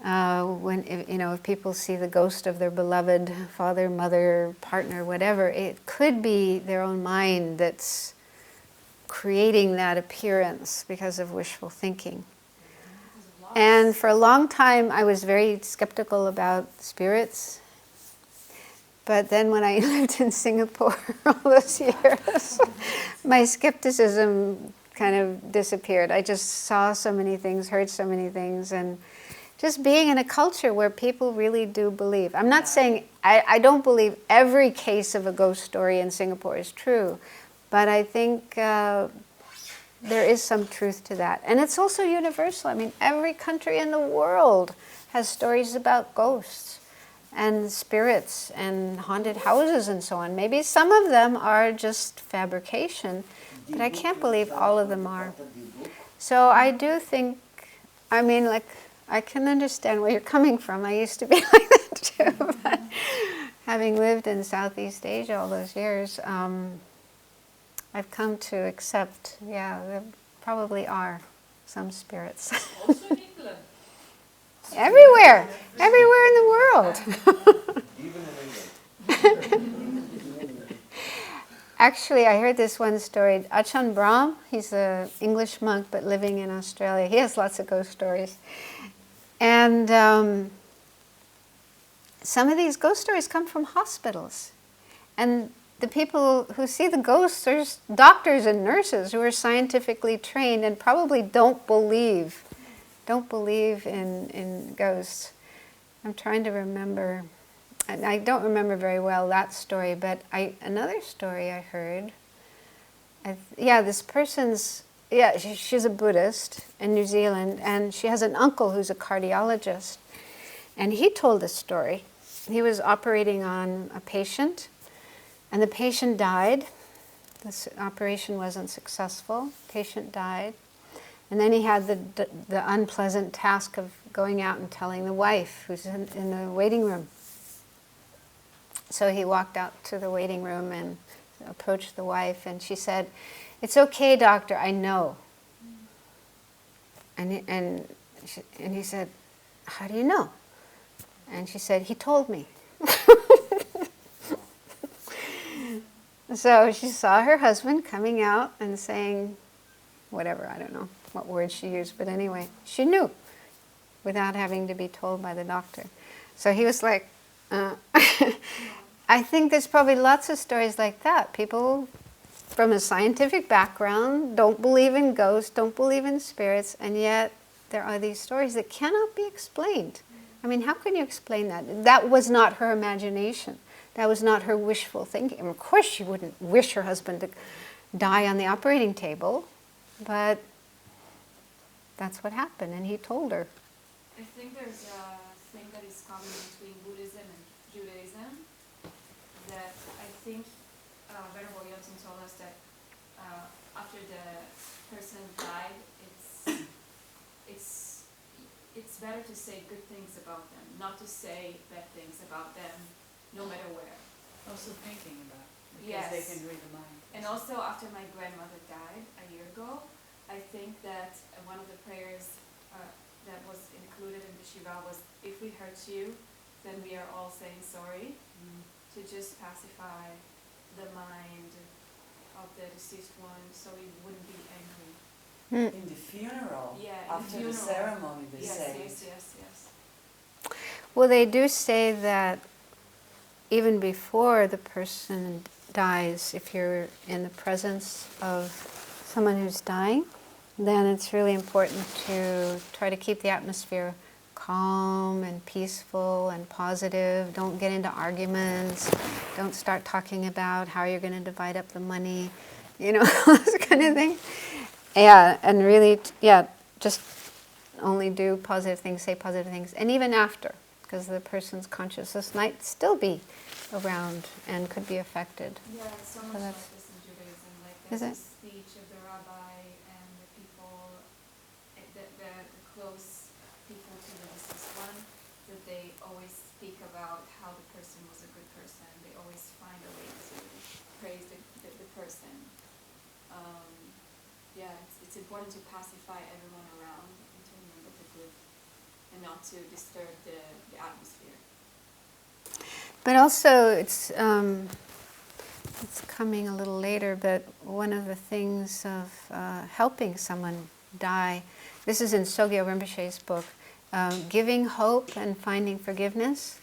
Speaker 1: if people see the ghost of their beloved father, mother, partner, whatever, it could be their own mind that's creating that appearance because of wishful thinking. And for a long time, I was very skeptical about spirits. But then when I lived in Singapore all those years, my skepticism kind of disappeared. I just saw so many things, heard so many things, and just being in a culture where people really do believe. I'm not saying, I don't believe every case of a ghost story in Singapore is true, but I think there is some truth to that. And it's also universal. I mean, every country in the world has stories about ghosts and spirits and haunted houses and so on. Maybe some of them are just fabrication, but I can't believe all of them are. So I do think, I mean, like, I can understand where you're coming from. I used to be like that too. But having lived in Southeast Asia all those years, I've come to accept, there probably are some spirits.
Speaker 2: Also in England.
Speaker 1: Everywhere in the world.
Speaker 9: Even in England.
Speaker 1: Actually, I heard this one story. Ajahn Brahm, he's an English monk but living in Australia. He has lots of ghost stories. And some of these ghost stories come from hospitals. And the people who see the ghosts are doctors and nurses who are scientifically trained and probably don't believe in ghosts. I'm trying to remember, and I don't remember very well that story, but another story I heard, this person's, she's a Buddhist in New Zealand, and she has an uncle who's a cardiologist, and he told a story. He was operating on a patient, and the patient died. This operation wasn't successful. Patient died. And then he had the unpleasant task of going out and telling the wife who's in the waiting room. So he walked out to the waiting room and approached the wife, and she said, "It's okay, doctor, I know." And he said, "How do you know?" And she said, "He told me." So she saw her husband coming out and saying, whatever, I don't know what word she used, but anyway, she knew without having to be told by the doctor. So he was like, I think there's probably lots of stories like that. People from a scientific background don't believe in ghosts, don't believe in spirits, and yet there are these stories that cannot be explained. I mean, how can you explain that? That was not her imagination. That was not her wishful thinking. And of course she wouldn't wish her husband to die on the operating table, but that's what happened, and he told her.
Speaker 4: I think there's a thing that is common between Buddhism and Judaism that I think Venerable Yonson told us that after the person died, it's better to say good things about them, not to say bad things about them, no matter where.
Speaker 6: Also thinking about it,
Speaker 4: Yes.
Speaker 6: because they can read the mind.
Speaker 4: And also after my grandmother died a year ago, I think that one of the prayers that was included in the Shiva was, if we hurt you, then we are all saying sorry, to just pacify the mind of the deceased one so we wouldn't be angry.
Speaker 6: In the funeral,
Speaker 4: Yeah, in the
Speaker 6: after the
Speaker 4: funeral.
Speaker 6: ceremony, they
Speaker 4: Yes,
Speaker 6: say.
Speaker 4: yes.
Speaker 1: Well, they do say that even before the person dies, if you're in the presence of someone who's dying, then it's really important to try to keep the atmosphere calm and peaceful and positive. Don't get into arguments. Don't start talking about how you're going to divide up the money, this kind of thing. Yeah, and really, just only do positive things, say positive things, and even after, because the person's consciousness might still be around and could be affected.
Speaker 4: Yeah, so much like this in Judaism. Like
Speaker 1: Is
Speaker 4: there's
Speaker 1: it?
Speaker 4: a speech of the rabbi and the people, the close people to the deceased one, that they always speak about how the person was a good person. They always find a way to praise the person. It's important to pacify everyone around and to remember the good and not to disturb the atmosphere.
Speaker 1: But also, it's coming a little later, but one of the things of helping someone die, this is in Sogyo Rinpoche's book, giving hope and finding forgiveness,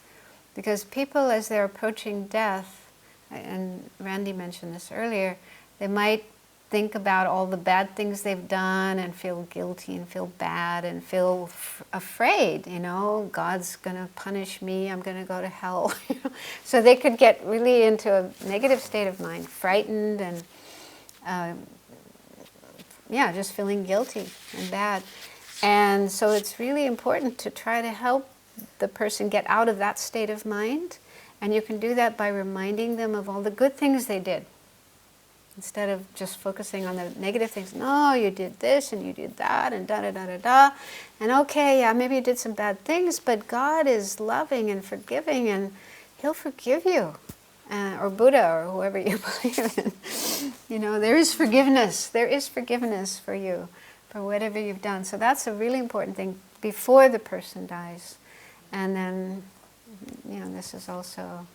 Speaker 1: because people, as they're approaching death, and Randy mentioned this earlier, they might think about all the bad things they've done and feel guilty and feel bad and feel afraid, God's going to punish me, I'm going to go to hell. So they could get really into a negative state of mind, frightened and just feeling guilty and bad. And so it's really important to try to help the person get out of that state of mind, and you can do that by reminding them of all the good things they did. Instead of just focusing on the negative things, no, you did this and you did that and da-da-da-da-da. And okay, yeah, maybe you did some bad things, but God is loving and forgiving and He'll forgive you. Or Buddha or whoever you believe in. There is forgiveness. There is forgiveness for you, for whatever you've done. So that's a really important thing before the person dies. And then, this is also...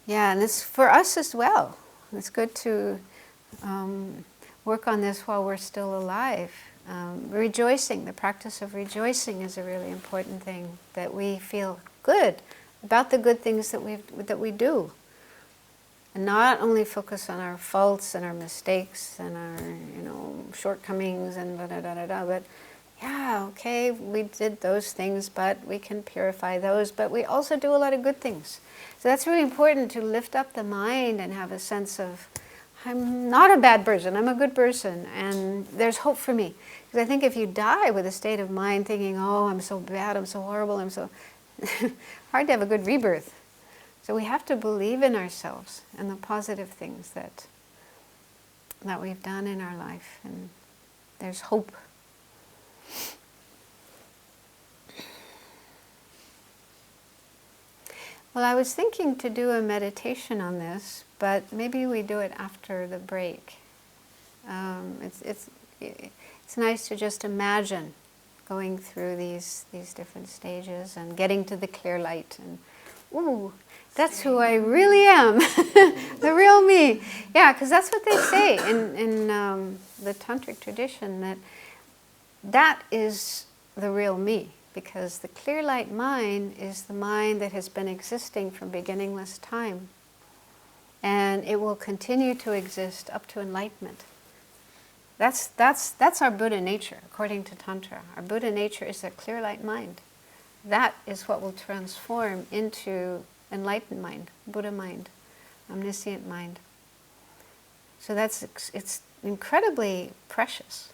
Speaker 1: Yeah, and it's for us as well. It's good to work on this while we're still alive. Rejoicing, the practice of rejoicing is a really important thing, that we feel good about the good things that we do. And not only focus on our faults and our mistakes and our, shortcomings and da-da-da-da-da, but okay, we did those things, but we can purify those, but we also do a lot of good things. So that's really important, to lift up the mind and have a sense of, I'm not a bad person, I'm a good person, and there's hope for me. Because I think if you die with a state of mind thinking, oh, I'm so bad, I'm so horrible, I'm so... hard to have a good rebirth. So we have to believe in ourselves and the positive things that we've done in our life, and there's hope. Well, I was thinking to do a meditation on this, but maybe we do it after the break. It's nice to just imagine going through these different stages and getting to the clear light, and ooh, that's who I really am, the real me. Yeah, because that's what they say in the tantric tradition, that is the real me. because the clear light mind is the mind that has been existing from beginningless time. And it will continue to exist up to enlightenment. That's our Buddha nature, according to Tantra. Our Buddha nature is a clear light mind. That is what will transform into enlightened mind, Buddha mind, omniscient mind. So it's incredibly precious.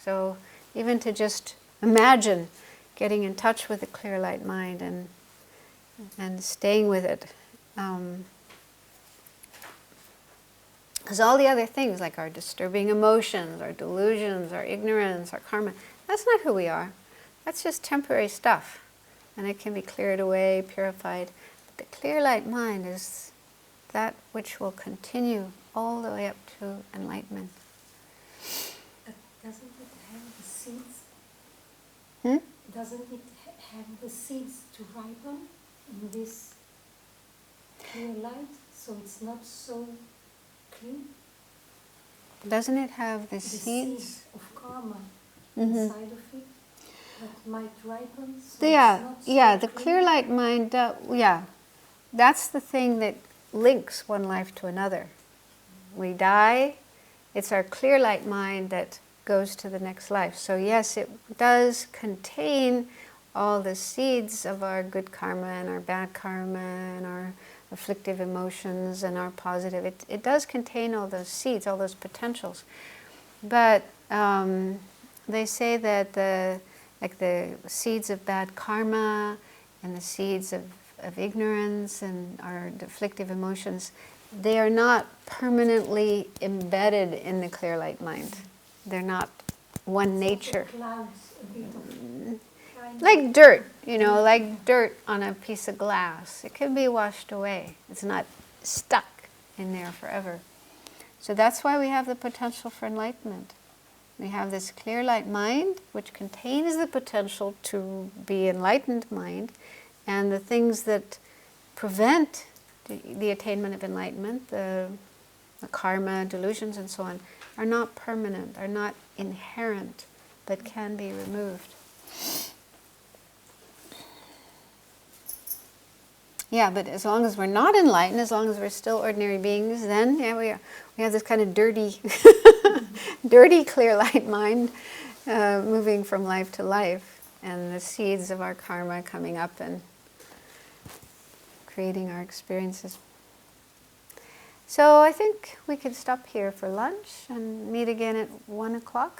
Speaker 1: So even to just imagine getting in touch with the clear light mind and staying with it. Because all the other things, like our disturbing emotions, our delusions, our ignorance, our karma, that's not who we are. That's just temporary stuff. And it can be cleared away, purified. But the clear light mind is that which will continue all the way up to enlightenment.
Speaker 7: Doesn't it have the seeds?
Speaker 1: Hmm?
Speaker 7: Doesn't it have the seeds to ripen in this clear light, so it's not so clean?
Speaker 1: Doesn't it have the
Speaker 7: The
Speaker 1: seeds?
Speaker 7: seeds of karma
Speaker 1: Mm-hmm.
Speaker 7: inside of it that might ripen, so
Speaker 1: Yeah,
Speaker 7: it's not so
Speaker 1: yeah, the
Speaker 7: clean?
Speaker 1: clear light mind, yeah, that's the thing that links one life to another. We die, it's our clear light mind that goes to the next life. So yes, it does contain all the seeds of our good karma and our bad karma and our afflictive emotions and our positive. It does contain all those seeds, all those potentials. But they say that the seeds of bad karma and the seeds of ignorance and our afflictive emotions, they are not permanently embedded in the clear light mind. They're not one nature.
Speaker 7: Clouds a bit of kind
Speaker 1: Like dirt, like dirt on a piece of glass. It can be washed away. It's not stuck in there forever. So that's why we have the potential for enlightenment. We have this clear light mind, which contains the potential to be enlightened mind, and the things that prevent the attainment of enlightenment, the karma, delusions, and so on, are not permanent, are not inherent, but can be removed. Yeah, but as long as we're not enlightened, as long as we're still ordinary beings, then we have this kind of dirty, dirty clear light mind moving from life to life, and the seeds of our karma coming up and creating our experiences. So I think we could stop here for lunch and meet again at 1 o'clock.